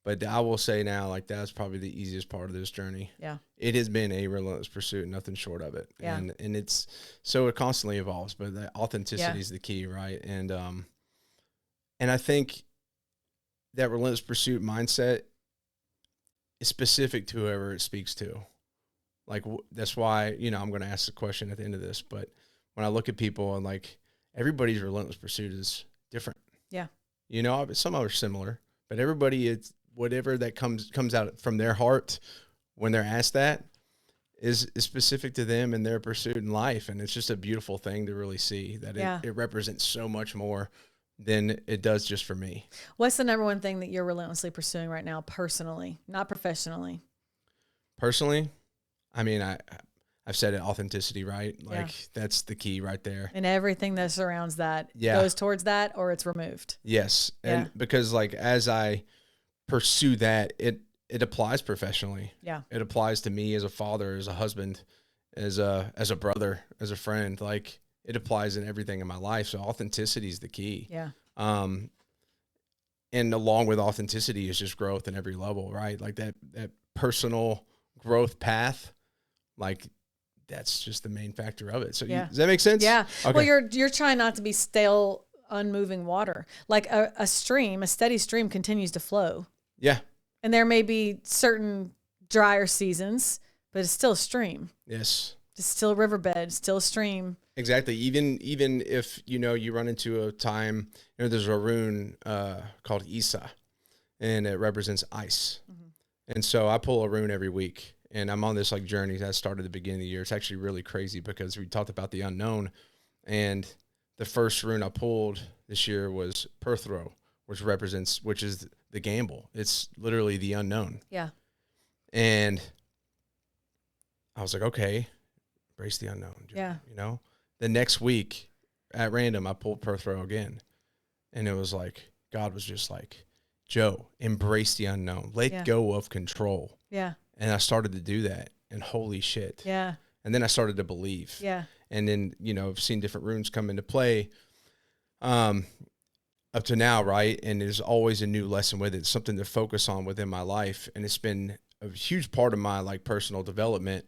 [SPEAKER 1] but I will say now, like, that's probably the easiest part of this journey.
[SPEAKER 2] Yeah.
[SPEAKER 1] It has been a relentless pursuit, nothing short of it. Yeah. And it's, so it constantly evolves, but the authenticity is the key, right? And I think that relentless pursuit mindset is specific to whoever it speaks to. Like, that's why, I'm going to ask the question at the end of this, but when I look at people and, like, everybody's relentless pursuit is different.
[SPEAKER 2] Yeah.
[SPEAKER 1] Some are similar, but everybody, it's whatever that comes out from their heart when they're asked that is specific to them and their pursuit in life. And it's just a beautiful thing to really see that it represents so much more than it does just for me.
[SPEAKER 2] What's the number one thing that you're relentlessly pursuing right now, personally, not professionally?
[SPEAKER 1] Personally, I mean, I've said it, authenticity, right? Like, that's the key right there.
[SPEAKER 2] And everything that surrounds that goes towards that, or it's removed.
[SPEAKER 1] Yes. And because, like, as I pursue that, it applies professionally.
[SPEAKER 2] Yeah.
[SPEAKER 1] It applies to me as a father, as a husband, as a brother, as a friend. Like, it applies in everything in my life. So authenticity is the key.
[SPEAKER 2] Yeah.
[SPEAKER 1] And along with authenticity is just growth in every level, right? Like, that personal growth path, like, that's just the main factor of it. So does that make sense?
[SPEAKER 2] Yeah.
[SPEAKER 1] Okay.
[SPEAKER 2] Well, you're trying not to be stale, unmoving water. Like a stream, a steady stream continues to flow.
[SPEAKER 1] Yeah.
[SPEAKER 2] And there may be certain drier seasons, but it's still a stream.
[SPEAKER 1] Yes.
[SPEAKER 2] It's still a riverbed, still a stream.
[SPEAKER 1] Exactly. Even if, you run into a time, there's a rune called Isa, and it represents ice. Mm-hmm. And so I pull a rune every week. And I'm on this, like, journey that started at the beginning of the year. It's actually really crazy because we talked about the unknown. And the first rune I pulled this year was Perthro, which is the gamble. It's literally the unknown.
[SPEAKER 2] Yeah.
[SPEAKER 1] And I was like, okay, embrace the unknown.
[SPEAKER 2] Yeah.
[SPEAKER 1] The next week at random, I pulled Perthro again. And it was like, God was just like, Joe, embrace the unknown. Let go of control.
[SPEAKER 2] Yeah.
[SPEAKER 1] And I started to do that, and holy shit.
[SPEAKER 2] Yeah.
[SPEAKER 1] And then I started to believe.
[SPEAKER 2] Yeah.
[SPEAKER 1] And then, I've seen different runes come into play up to now, right? And there's always a new lesson with it. It's something to focus on within my life. And it's been a huge part of my, like, personal development.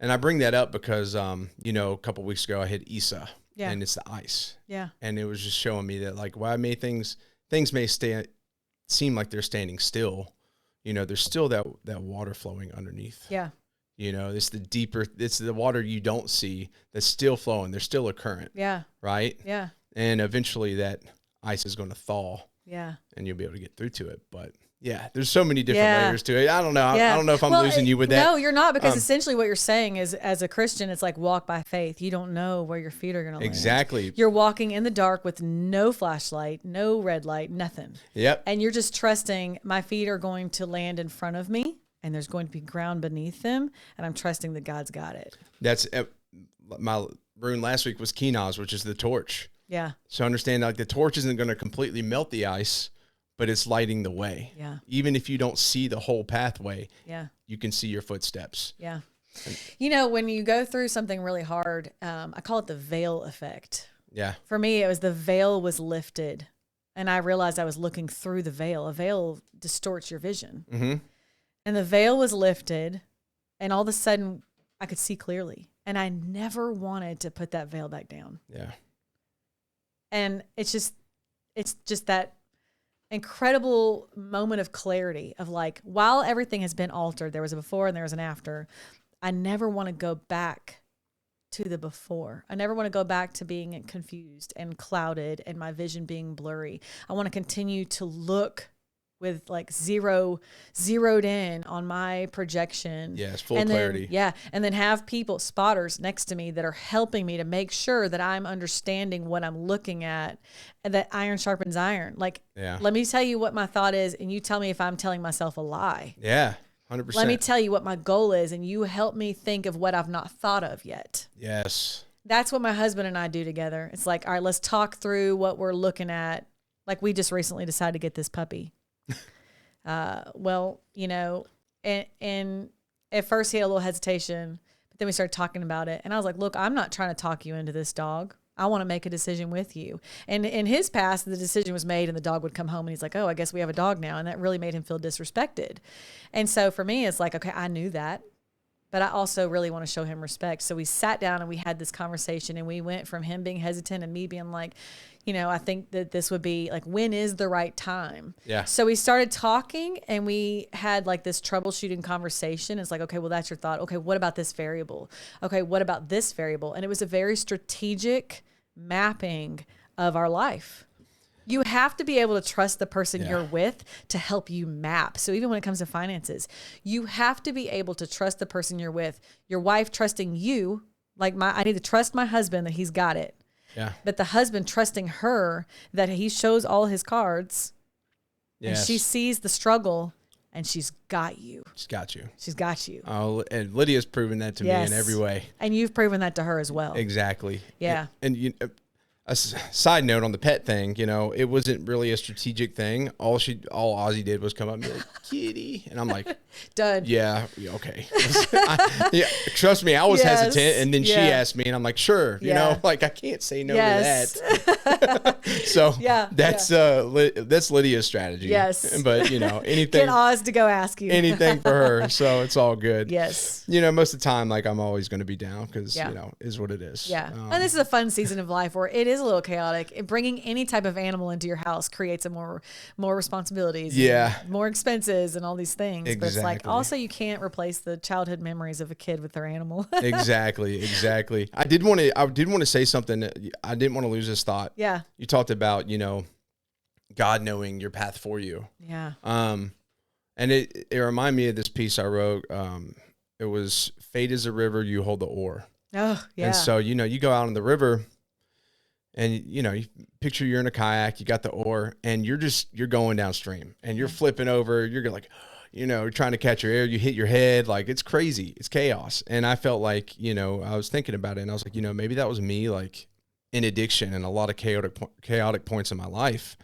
[SPEAKER 1] And I bring that up because, a couple of weeks ago I hit Isa. Yeah. And it's the ice.
[SPEAKER 2] Yeah.
[SPEAKER 1] And it was just showing me that, like, why things may seem like they're standing still. There's still that water flowing underneath.
[SPEAKER 2] Yeah. Yeah.
[SPEAKER 1] And eventually that ice is going to thaw.
[SPEAKER 2] Yeah.
[SPEAKER 1] And you'll be able to get through to it. But yeah, there's so many different layers to it. I don't know. I don't know if I'm losing you with that.
[SPEAKER 2] No, you're not, because essentially what you're saying is, as a Christian, it's like walk by faith. You don't know where your feet are going to land.
[SPEAKER 1] Exactly.
[SPEAKER 2] You're walking in the dark with no flashlight, no red light, nothing.
[SPEAKER 1] Yep.
[SPEAKER 2] And you're just trusting my feet are going to land in front of me, and there's going to be ground beneath them, and I'm trusting that God's got it.
[SPEAKER 1] That's my rune last week was Kinaz, which is the torch.
[SPEAKER 2] Yeah.
[SPEAKER 1] So understand, like, the torch isn't going to completely melt the ice, but it's lighting the way.
[SPEAKER 2] Yeah.
[SPEAKER 1] Even if you don't see the whole pathway,
[SPEAKER 2] yeah,
[SPEAKER 1] you can see your footsteps.
[SPEAKER 2] Yeah. When you go through something really hard, I call it the veil effect.
[SPEAKER 1] Yeah.
[SPEAKER 2] For me, it was the veil was lifted, and I realized I was looking through the veil. A veil distorts your vision.
[SPEAKER 1] Mm-hmm.
[SPEAKER 2] And the veil was lifted, and all of a sudden I could see clearly. And I never wanted to put that veil back down.
[SPEAKER 1] Yeah.
[SPEAKER 2] And it's just that incredible moment of clarity of, like, while everything has been altered, there was a before and there was an after. I never want to go back to the before. I never want to go back to being confused and clouded and my vision being blurry. I want to continue to look with, like, zeroed in on my projection.
[SPEAKER 1] Yes, full clarity.
[SPEAKER 2] And then have people, spotters next to me, that are helping me to make sure that I'm understanding what I'm looking at, and that iron sharpens iron. Like, let me tell you what my thought is, and you tell me if I'm telling myself a lie.
[SPEAKER 1] Yeah, 100%.
[SPEAKER 2] Let me tell you what my goal is, and you help me think of what I've not thought of yet.
[SPEAKER 1] Yes.
[SPEAKER 2] That's what my husband and I do together. It's like, all right, let's talk through what we're looking at. Like, we just recently decided to get this puppy. Well, you know, and at first he had a little hesitation, but then we started talking about it. And I was like, look, I'm not trying to talk you into this dog. I want to make a decision with you. And in his past, the decision was made and the dog would come home and he's like, oh, I guess we have a dog now. And that really made him feel disrespected. And so for me, it's like, okay, I knew that, but I also really want to show him respect. So we sat down and we had this conversation, and we went from him being hesitant and me being like, you know, I think that this would be like, when is the right time?
[SPEAKER 1] Yeah.
[SPEAKER 2] So we started talking and we had like this troubleshooting conversation. It's like, okay, well, that's your thought. Okay, what about this variable? Okay, what about this variable? And it was a very strategic mapping of our life. You have to be able to trust the person you're with to help you map. So even when it comes to finances, you have to be able to trust the person you're with. Your wife trusting you, like I need to trust my husband that he's got it.
[SPEAKER 1] Yeah.
[SPEAKER 2] But the husband trusting her that he shows all his cards, and she sees the struggle, and she's got you.
[SPEAKER 1] She's got you.
[SPEAKER 2] She's got you.
[SPEAKER 1] Oh, and Lydia's proven that to me in every way.
[SPEAKER 2] And you've proven that to her as well.
[SPEAKER 1] Exactly.
[SPEAKER 2] Yeah.
[SPEAKER 1] And you, a side note on the pet thing, you know, it wasn't really a strategic thing. All Ozzy did was come up and be like, kitty. And I'm like,
[SPEAKER 2] done.
[SPEAKER 1] Yeah, okay. Trust me, I was hesitant. And then she asked me, and I'm like, sure. You know, like, I can't say no to that. So that's Lydia's strategy.
[SPEAKER 2] Yes.
[SPEAKER 1] But, you know, anything.
[SPEAKER 2] Get Oz to go ask you.
[SPEAKER 1] Anything for her. So it's all good.
[SPEAKER 2] Yes.
[SPEAKER 1] You know, most of the time, like, I'm always going to be down because, you know, is what it is.
[SPEAKER 2] Yeah. And this is a fun season of life where it is a little chaotic. Bringing any type of animal into your house creates more responsibilities. More expenses and all these things.
[SPEAKER 1] Exactly.
[SPEAKER 2] But it's like, also you can't replace the childhood memories of a kid with their animal.
[SPEAKER 1] Exactly. I did want to say something. I didn't want to lose this thought.
[SPEAKER 2] Yeah.
[SPEAKER 1] You talked about, you know, God knowing your path for you.
[SPEAKER 2] Yeah.
[SPEAKER 1] And it reminded me of this piece I wrote. It was, fate is a river, you hold the oar.
[SPEAKER 2] Oh, yeah.
[SPEAKER 1] And so, you know, you go out on the river and, you know, you picture you're in a kayak, you got the oar, and you're going downstream and you're flipping over. You're like, you know, trying to catch your air, you hit your head. Like, it's crazy. It's chaos. And I felt like, you know, I was thinking about it and I was like, you know, maybe that was me, like, in addiction and a lot of chaotic points in my life.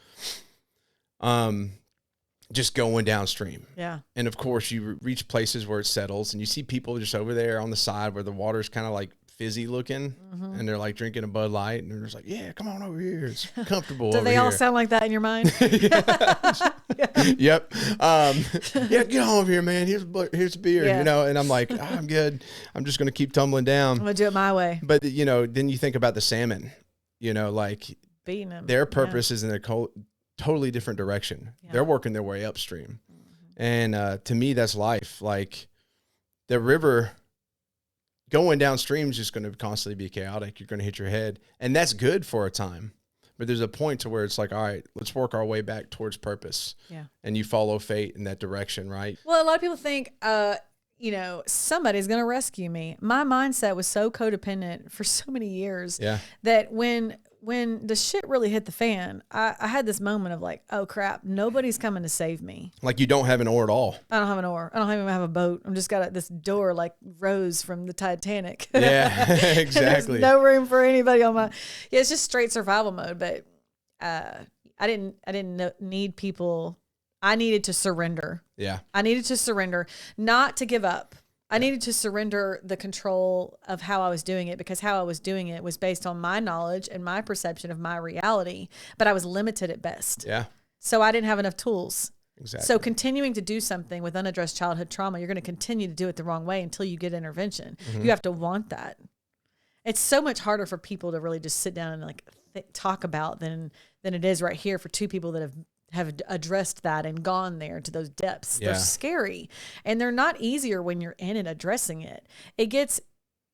[SPEAKER 1] Just going downstream. Yeah. And of course you reach places where it settles and you see people just over there on the side where the water's kind of like fizzy looking, and they're like drinking a Bud Light and they're just like, yeah, come on over here. It's comfortable.
[SPEAKER 2] Do they all sound like that in your mind?
[SPEAKER 1] Yep. Yeah, get on over here, man. Here's a beer, you know? And I'm like, I'm good. I'm just going to keep tumbling down.
[SPEAKER 2] I'm going to do it my way.
[SPEAKER 1] But, you know, then you think about the salmon, you know, like
[SPEAKER 2] beating them.
[SPEAKER 1] Their purpose is in a totally different direction. Yeah. They're working their way upstream. And to me, that's life. Like, the river going downstream is just going to constantly be chaotic. You're going to hit your head. And that's good for a time. But there's a point to where it's like, all right, let's work our way back towards purpose. Yeah. And you follow fate in that direction, right?
[SPEAKER 2] Well, a lot of people think, you know, somebody's going to rescue me. My mindset was so codependent for so many years that when the shit really hit the fan, I had this moment of like, oh crap, nobody's coming to save me.
[SPEAKER 1] Like, you don't have an oar at all.
[SPEAKER 2] I don't have an oar. I don't even have a boat. I'm just got this door like Rose from the Titanic.
[SPEAKER 1] Yeah, exactly.
[SPEAKER 2] There's no room for anybody on my. Yeah, it's just straight survival mode. But I didn't need people. I needed to surrender. Yeah, I needed to surrender, not to give up. I needed to surrender the control of how I was doing it, because how I was doing it was based on my knowledge and my perception of my reality, but I was limited at best. Yeah. So I didn't have enough tools. Exactly. So continuing to do something with unaddressed childhood trauma, you're going to continue to do it the wrong way until you get intervention. Mm-hmm. You have to want that. It's so much harder for people to really just sit down and like talk about than it is right here for two people that have addressed that and gone there to those depths. Yeah. They're scary and they're not easier when you're in it addressing it. It gets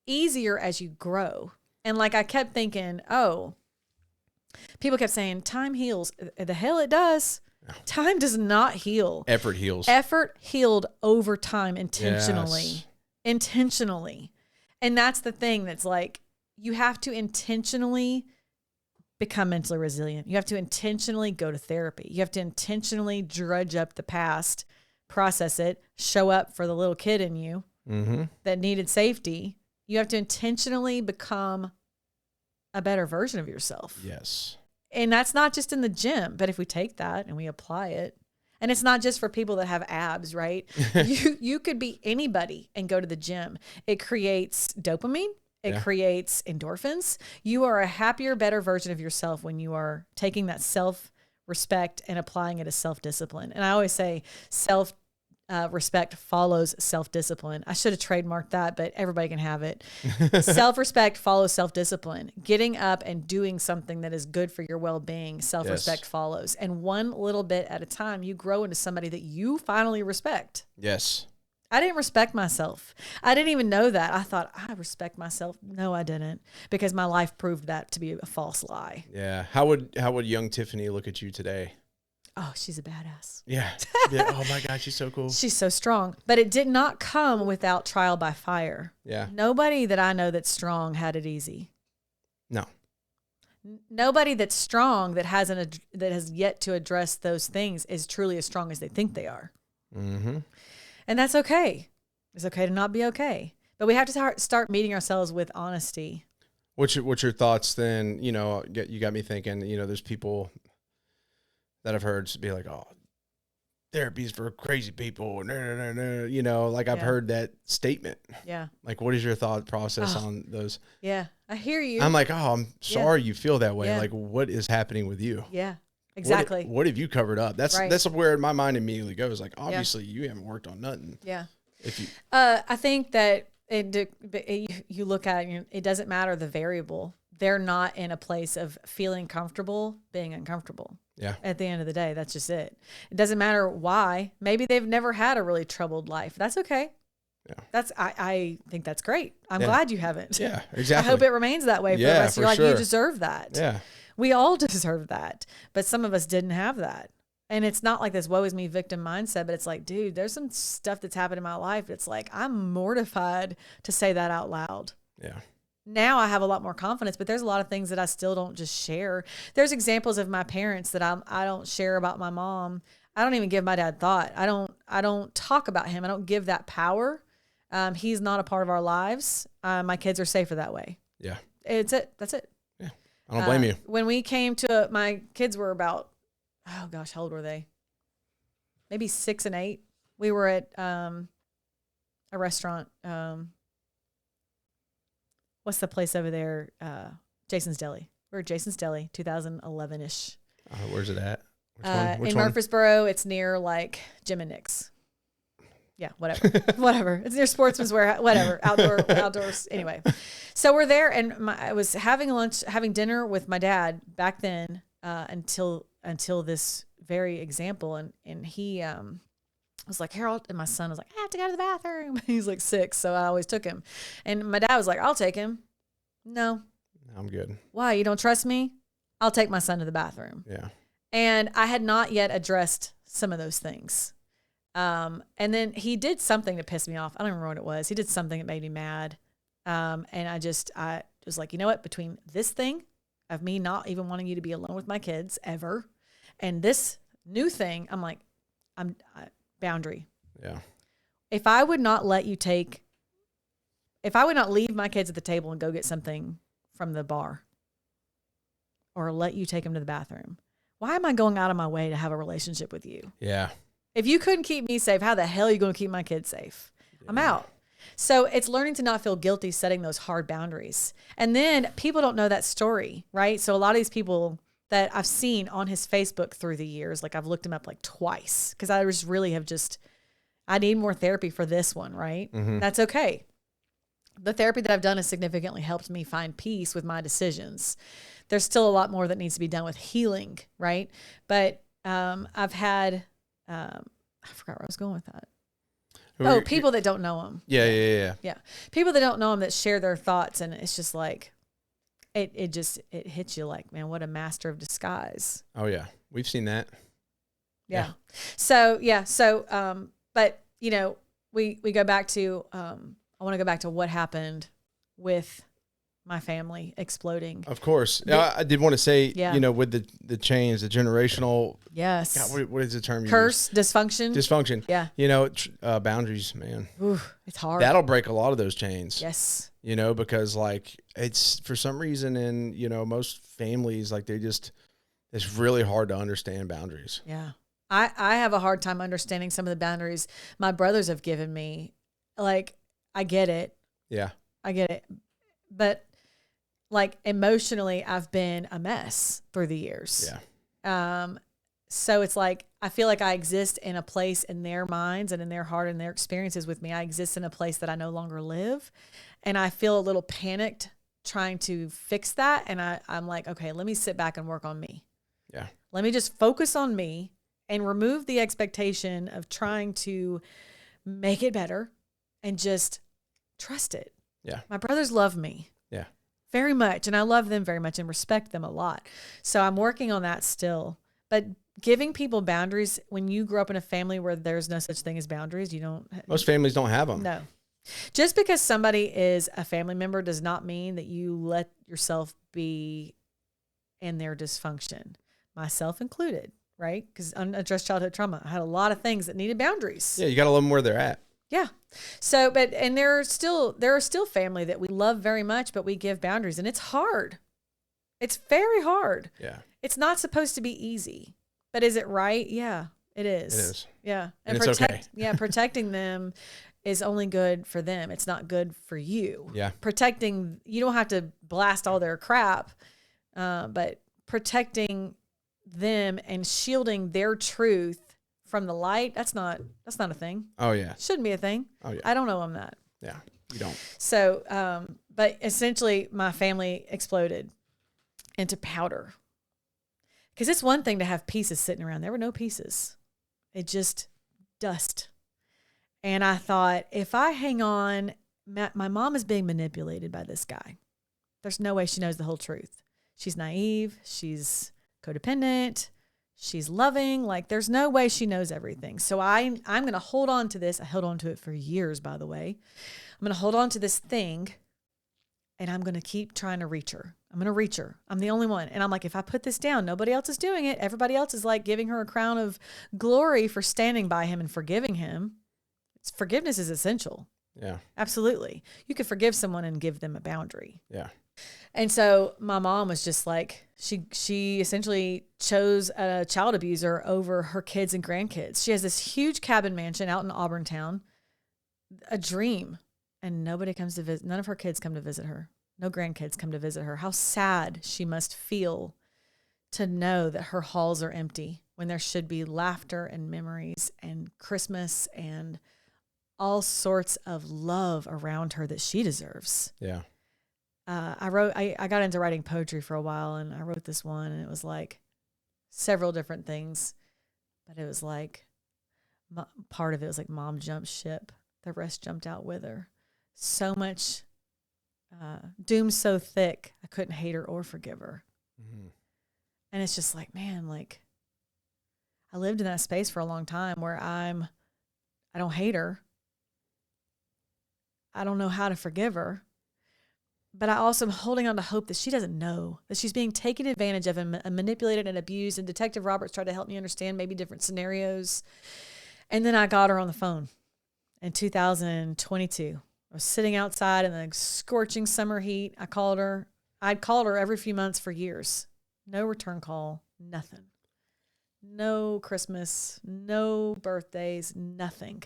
[SPEAKER 2] easier as you grow. And like, I kept thinking, oh, people kept saying time heals. The hell it does. Time does not heal.
[SPEAKER 1] Effort heals.
[SPEAKER 2] Effort healed over time intentionally. Intentionally. And that's the thing that's like, you have to intentionally become mentally resilient. You have to intentionally go to therapy. You have to intentionally drudge up the past process it, show up for the little kid in you
[SPEAKER 1] Mm-hmm.
[SPEAKER 2] that needed safety. You have to intentionally become a better version of yourself.
[SPEAKER 1] Yes.
[SPEAKER 2] And that's not just in the gym, but if we take that and we apply it, and it's not just for people that have abs, right? you could be anybody and go to the gym. It creates dopamine. It creates endorphins. You are a happier, better version of yourself when you are taking that self-respect and applying it as self-discipline. And I always say self-respect follows self-discipline. I should have trademarked that, but everybody can have it. Self-respect follows self-discipline. Getting up and doing something that is good for your well-being, self-respect follows. And one little bit at a time, you grow into somebody that you finally respect.
[SPEAKER 1] Yes.
[SPEAKER 2] I didn't respect myself. I didn't even know that. I thought I respect myself. No, I didn't, because my life proved that to be a false lie.
[SPEAKER 1] Yeah. How would young Tiffany look at you today?
[SPEAKER 2] Oh, she's a badass.
[SPEAKER 1] Yeah. Yeah. Oh my God, she's so cool.
[SPEAKER 2] She's so strong. But it did not come without trial by fire.
[SPEAKER 1] Yeah.
[SPEAKER 2] Nobody that I know that's strong had it easy.
[SPEAKER 1] No.
[SPEAKER 2] Nobody that's strong that has yet to address those things is truly as strong as they think they are.
[SPEAKER 1] Mm-hmm.
[SPEAKER 2] And that's okay. It's okay to not be okay. But we have to start meeting ourselves with honesty.
[SPEAKER 1] What's your thoughts then? You know, you got me thinking, you know, there's people that I've heard be like, oh, therapy's for crazy people. No. You know, like I've heard that statement.
[SPEAKER 2] Yeah.
[SPEAKER 1] Like, what is your thought process on those?
[SPEAKER 2] Yeah. I hear you.
[SPEAKER 1] I'm like, oh, I'm sorry you feel that way.
[SPEAKER 2] Yeah.
[SPEAKER 1] Like, what is happening with you?
[SPEAKER 2] Yeah. Exactly.
[SPEAKER 1] What have you covered up? That's where my mind immediately goes. Like, obviously you haven't worked on nothing.
[SPEAKER 2] Yeah.
[SPEAKER 1] If you,
[SPEAKER 2] I think that you look at it, it doesn't matter the variable. They're not in a place of feeling comfortable being uncomfortable.
[SPEAKER 1] Yeah.
[SPEAKER 2] At the end of the day, that's just it. It doesn't matter why. Maybe they've never had a really troubled life. That's okay. Yeah. I think that's great. I'm glad you haven't.
[SPEAKER 1] Yeah, exactly.
[SPEAKER 2] I hope it remains that way for the rest of your life. You deserve that.
[SPEAKER 1] Yeah.
[SPEAKER 2] We all deserve that. But some of us didn't have that. And it's not like this woe is me victim mindset, but it's like, dude, there's some stuff that's happened in my life. It's like, I'm mortified to say that out loud.
[SPEAKER 1] Yeah.
[SPEAKER 2] Now I have a lot more confidence, but there's a lot of things that I still don't just share. There's examples of my parents that I don't share about my mom. I don't even give my dad thought. I don't talk about him. I don't give that power. He's not a part of our lives. My kids are safer that way.
[SPEAKER 1] Yeah.
[SPEAKER 2] That's it.
[SPEAKER 1] Yeah. I don't blame you.
[SPEAKER 2] When we came to, my kids were about, oh gosh, how old were they? Maybe 6 and 8. We were at a restaurant. What's the place over there? Jason's Deli. We were at Jason's Deli, 2011-ish.
[SPEAKER 1] Where's it at?
[SPEAKER 2] Which one? Murfreesboro. It's near like Jim and Nick's. Yeah, whatever. It's near Sportsman's Warehouse, whatever. Outdoors. Anyway, so we're there, and I was having dinner with my dad back then until this very example, and he was like, Harold, and my son was like, I have to go to the bathroom. He's like 6, so I always took him, and my dad was like, I'll take him. No,
[SPEAKER 1] I'm good.
[SPEAKER 2] Why? You don't trust me? I'll take my son to the bathroom.
[SPEAKER 1] Yeah.
[SPEAKER 2] And I had not yet addressed some of those things. And then he did something that pissed me off. I don't remember what it was. He did something that made me mad. And I was like, you know what? Between this thing of me not even wanting you to be alone with my kids ever, and this new thing, I'm like, boundary.
[SPEAKER 1] Yeah.
[SPEAKER 2] If I would not leave my kids at the table and go get something from the bar, or let you take them to the bathroom, why am I going out of my way to have a relationship with you?
[SPEAKER 1] Yeah.
[SPEAKER 2] If you couldn't keep me safe, how the hell are you going to keep my kids safe? Yeah. I'm out. So it's learning to not feel guilty, setting those hard boundaries. And then people don't know that story, right? So a lot of these people that I've seen on his Facebook through the years, like I've looked him up like twice, because I just really have I need more therapy for this one, right? Mm-hmm. That's okay. The therapy that I've done has significantly helped me find peace with my decisions. There's still a lot more that needs to be done with healing, right? But I've had... I forgot where I was going with that. People that don't know him.
[SPEAKER 1] Yeah.
[SPEAKER 2] People that don't know him that share their thoughts, and it's just like, it hits you like, man, what a master of disguise.
[SPEAKER 1] Oh yeah. We've seen that.
[SPEAKER 2] Yeah. So, but you know, we go back to, I want to go back to what happened with my family exploding.
[SPEAKER 1] Of course. I did want to say,
[SPEAKER 2] Yeah.
[SPEAKER 1] with the chains, the generational.
[SPEAKER 2] Yes.
[SPEAKER 1] God, what is the term?
[SPEAKER 2] Curse, dysfunction.
[SPEAKER 1] Dysfunction.
[SPEAKER 2] Yeah.
[SPEAKER 1] Boundaries, man.
[SPEAKER 2] Ooh, it's hard.
[SPEAKER 1] That'll break a lot of those chains.
[SPEAKER 2] Yes.
[SPEAKER 1] Because like it's for some reason in, most families, like it's really hard to understand boundaries.
[SPEAKER 2] Yeah. I have a hard time understanding some of the boundaries my brothers have given me. Like, I get it.
[SPEAKER 1] Yeah.
[SPEAKER 2] I get it. But like emotionally, I've been a mess through the years.
[SPEAKER 1] Yeah.
[SPEAKER 2] So it's like, I feel like I exist in a place in their minds and in their heart and their experiences with me. I exist in a place that I no longer live. And I feel a little panicked trying to fix that. And I'm like, okay, let me sit back and work on me.
[SPEAKER 1] Yeah.
[SPEAKER 2] Let me just focus on me and remove the expectation of trying to make it better and just trust it.
[SPEAKER 1] Yeah.
[SPEAKER 2] My brothers love me.
[SPEAKER 1] Yeah.
[SPEAKER 2] Very much. And I love them very much and respect them a lot. So I'm working on that still. But giving people boundaries, when you grow up in a family where there's no such thing as boundaries,
[SPEAKER 1] most families don't have them.
[SPEAKER 2] No. Just because somebody is a family member does not mean that you let yourself be in their dysfunction, myself included, right? Because unaddressed childhood trauma, I had a lot of things that needed boundaries.
[SPEAKER 1] Yeah, you got to love them where they're at.
[SPEAKER 2] Yeah. So, and there are still family that we love very much, but we give boundaries, and it's hard. It's very hard.
[SPEAKER 1] Yeah.
[SPEAKER 2] It's not supposed to be easy, but is it right? Yeah, it is.
[SPEAKER 1] It is.
[SPEAKER 2] Yeah.
[SPEAKER 1] And it's okay.
[SPEAKER 2] Yeah. Protecting them is only good for them. It's not good for you.
[SPEAKER 1] Yeah.
[SPEAKER 2] You don't have to blast all their crap, but protecting them and shielding their truth from the light, that's not a thing.
[SPEAKER 1] Oh yeah.
[SPEAKER 2] Shouldn't be a thing.
[SPEAKER 1] Oh yeah.
[SPEAKER 2] I don't know them that.
[SPEAKER 1] Yeah, you don't.
[SPEAKER 2] So, but essentially my family exploded into powder. Because it's one thing to have pieces sitting around. There were no pieces. It just dust. And I thought, if I hang on, my mom is being manipulated by this guy. There's no way she knows the whole truth. She's naive. She's codependent. She's loving. Like, there's no way she knows everything. So I'm going to hold on to this. I held on to it for years, by the way. I'm going to hold on to this thing, and I'm going to keep trying to reach her. I'm going to reach her. I'm the only one. And I'm like, if I put this down, nobody else is doing it. Everybody else is like giving her a crown of glory for standing by him and forgiving him. Forgiveness is essential.
[SPEAKER 1] Yeah.
[SPEAKER 2] Absolutely. You could forgive someone and give them a boundary.
[SPEAKER 1] Yeah.
[SPEAKER 2] And so my mom was just like, she essentially chose a child abuser over her kids and grandkids. She has this huge cabin mansion out in Auburn town, a dream, and nobody comes to visit. None of her kids come to visit her. No grandkids come to visit her. How sad she must feel to know that her halls are empty when there should be laughter and memories and Christmas and all sorts of love around her that she deserves.
[SPEAKER 1] Yeah.
[SPEAKER 2] I got into writing poetry for a while, and I wrote this one, and it was like several different things, but it was like part of it was like mom jumped ship. The rest jumped out with her. So much doom so thick, I couldn't hate her or forgive her. Mm-hmm. And it's just like, man, like I lived in that space for a long time where I don't hate her. I don't know how to forgive her. But I also am holding on to hope that she doesn't know, that she's being taken advantage of and manipulated and abused. And Detective Roberts tried to help me understand maybe different scenarios. And then I got her on the phone in 2022. I was sitting outside in the scorching summer heat. I called her. I'd called her every few months for years. No return call, nothing. No Christmas, no birthdays, nothing.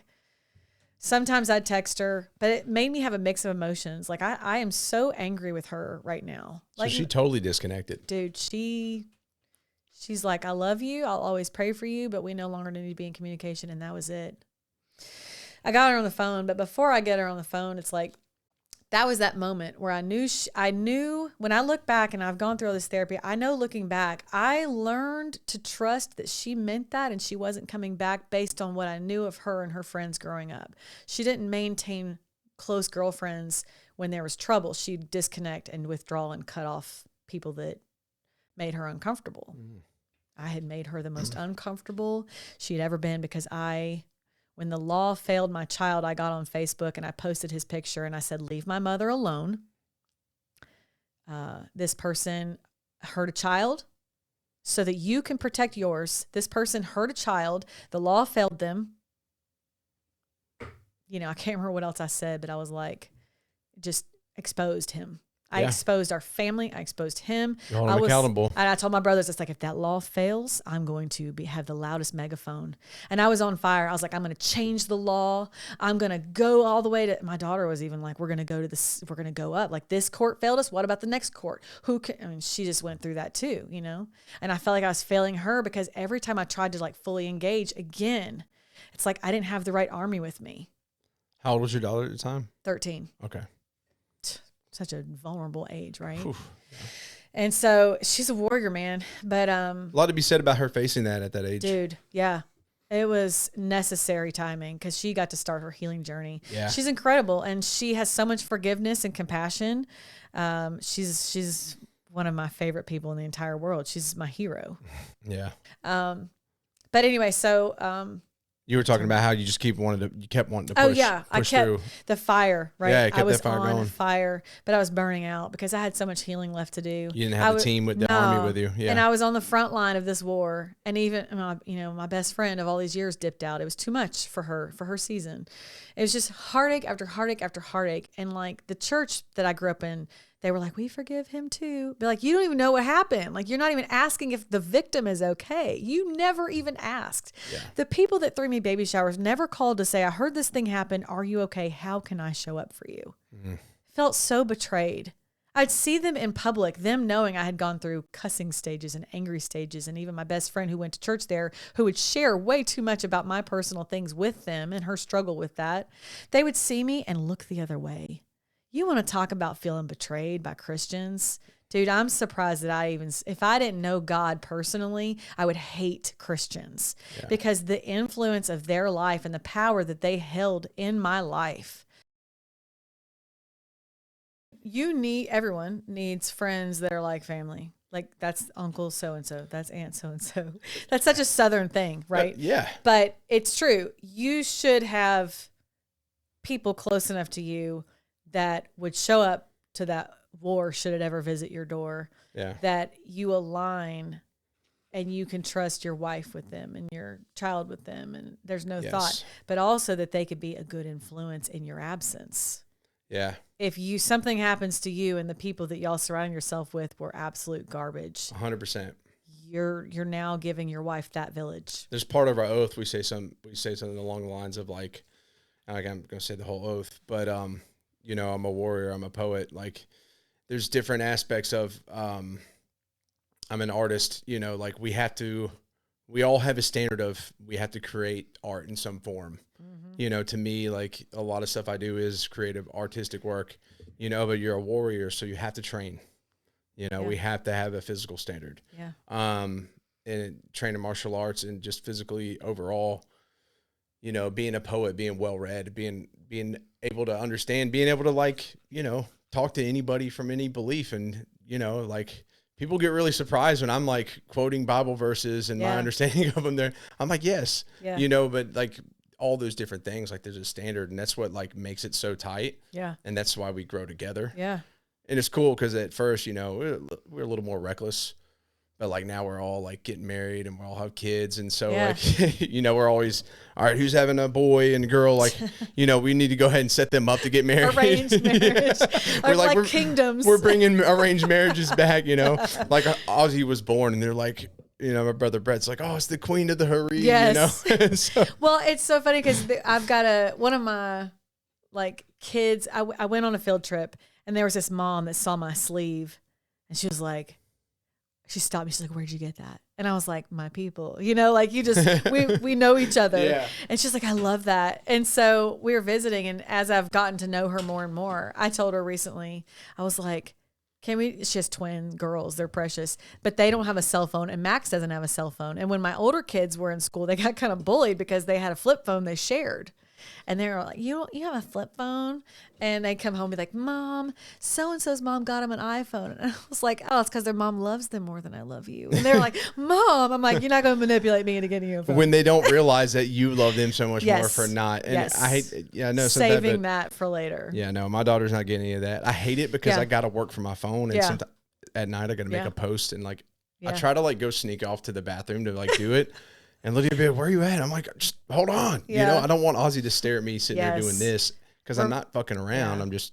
[SPEAKER 2] Sometimes I'd text her, but it made me have a mix of emotions. Like I am so angry with her right now. Like,
[SPEAKER 1] so she totally disconnected.
[SPEAKER 2] Dude, she's like, I love you. I'll always pray for you, but we no longer need to be in communication. And that was it. I got her on the phone, but before I get her on the phone, it's like, that was that moment where I knew when I look back, and I've gone through all this therapy, I know looking back, I learned to trust that she meant that and she wasn't coming back based on what I knew of her and her friends growing up. She didn't maintain close girlfriends when there was trouble. She'd disconnect and withdraw and cut off people that made her uncomfortable. Mm. I had made her the most uncomfortable she'd ever been because when the law failed my child, I got on Facebook and I posted his picture and I said, leave my mother alone. this person hurt a child so that you can protect yours. This person hurt a child. The law failed them. You know, I can't remember what else I said, but I was like, just exposed him. I exposed our family. I exposed him.
[SPEAKER 1] You're holding accountable.
[SPEAKER 2] And I told my brothers, it's like, if that law fails, I'm going to have the loudest megaphone. And I was on fire. I was like, I'm going to change the law. I'm going to go all the way to, my daughter was even like, we're going to go to this, we're going to go up. Like, this court failed us. What about the next court? I mean, she just went through that too, you know? And I felt like I was failing her because every time I tried to like fully engage again, it's like, I didn't have the right army with me.
[SPEAKER 1] How old was your daughter at the time?
[SPEAKER 2] 13.
[SPEAKER 1] Okay.
[SPEAKER 2] Such a vulnerable age, right?
[SPEAKER 1] Oof, yeah.
[SPEAKER 2] And so she's a warrior, man. But
[SPEAKER 1] a lot to be said about her facing that at that age.
[SPEAKER 2] Dude, yeah. It was necessary timing because she got to start her healing journey.
[SPEAKER 1] Yeah.
[SPEAKER 2] She's incredible, and she has so much forgiveness and compassion. She's one of my favorite people in the entire world. She's my hero.
[SPEAKER 1] Yeah.
[SPEAKER 2] But anyway, so
[SPEAKER 1] you were talking about how you just kept wanting to push.
[SPEAKER 2] Oh yeah, I kept
[SPEAKER 1] through.
[SPEAKER 2] the fire, right?
[SPEAKER 1] Yeah,
[SPEAKER 2] I was
[SPEAKER 1] that fire
[SPEAKER 2] on
[SPEAKER 1] going.
[SPEAKER 2] fire, but I was burning out because I had so much healing left to do.
[SPEAKER 1] You didn't have the team with the army with you. Yeah.
[SPEAKER 2] And I was on the front line of this war, and even my best friend of all these years dipped out. It was too much for her season. It was just heartache after heartache after heartache, and like the church that I grew up in, they were like, we forgive him too. But like, you don't even know what happened. Like, you're not even asking if the victim is okay. You never even asked. Yeah. The people that threw me baby showers never called to say, I heard this thing happen. Are you okay? How can I show up for you? Mm-hmm. Felt so betrayed. I'd see them in public, them knowing I had gone through cussing stages and angry stages. And even my best friend who went to church there, who would share way too much about my personal things with them and her struggle with that. They would see me and look the other way. You want to talk about feeling betrayed by Christians? Dude, I'm surprised that if I didn't know God personally, I would hate Christians because the influence of their life and the power that they held in my life. Everyone needs friends that are like family. Like, that's Uncle so-and-so, that's Aunt so-and-so. That's such a Southern thing, right?
[SPEAKER 1] Yeah.
[SPEAKER 2] But it's true. You should have people close enough to you that would show up to that war should it ever visit your door, that you align and you can trust your wife with them and your child with them, and there's no thought, but also that they could be a good influence in your absence.
[SPEAKER 1] Yeah.
[SPEAKER 2] If something happens to you and the people that y'all surround yourself with were absolute garbage,
[SPEAKER 1] 100%.
[SPEAKER 2] You're now giving your wife that village.
[SPEAKER 1] There's part of our oath. We say something along the lines of like I'm going to say the whole oath, but you know, I'm a warrior, I'm a poet. Like, there's different aspects of, I'm an artist, you know, like we all have a standard of, we have to create art in some form. Mm-hmm. You know, to me, like a lot of stuff I do is creative, artistic work, you know, but you're a warrior, so you have to train, you know, we have to have a physical standard. Yeah. And train in martial arts and just physically overall, you know, being a poet, being well-read, being able to understand, being able to, like, you know, talk to anybody from any belief. And, you know, like, people get really surprised when I'm like quoting Bible verses and my understanding of them there. I'm like, yes, you know, but like all those different things, like there's a standard, and that's what like makes it so tight. Yeah. And that's why we grow together. Yeah. And it's cool because at first, you know, we're a little more reckless. But like now we're all like getting married and we all have kids. And so like, you know, we're always, all right, who's having a boy and a girl? Like, you know, we need to go ahead and set them up to get married. Arranged marriage. we're kingdoms. We're bringing arranged marriages back, you know, like Ozzy was born and they're like, you know, my brother Brett's like, oh, it's the queen of the harem, you know? So.
[SPEAKER 2] Well, it's so funny because I've got one of my like kids, I went on a field trip and there was this mom that saw my sleeve and she was like, she stopped me. She's like, where'd you get that? And I was like, my people, you know, like you just, we know each other. Yeah. And she's like, I love that. And so we were visiting. And as I've gotten to know her more and more, I told her recently, I was like, she has twin girls. They're precious, but they don't have a cell phone. And Max doesn't have a cell phone. And when my older kids were in school, they got kind of bullied because they had a flip phone they shared. And they were like, you have a flip phone? And they come home and be like, Mom, so-and-so's mom got him an iPhone. And I was like, oh, it's because their mom loves them more than I love you. And they're like, Mom, I'm like, you're not going to manipulate me into getting you a phone.
[SPEAKER 1] When they don't realize that you love them so much
[SPEAKER 2] Yes.
[SPEAKER 1] more for not. And
[SPEAKER 2] Yes.
[SPEAKER 1] I hate, yeah, I know. So
[SPEAKER 2] saving that for later.
[SPEAKER 1] Yeah, no, my daughter's not getting any of that. I hate it because
[SPEAKER 2] Yeah.
[SPEAKER 1] I got to work from my phone. And sometimes at night I got to make a post and like, I try to like go sneak off to the bathroom to like do it. And Lydia would be like, where are you at? I'm like, just hold on. You know, I don't want Ozzy to stare at me sitting there doing this because I'm not fucking around. I'm just,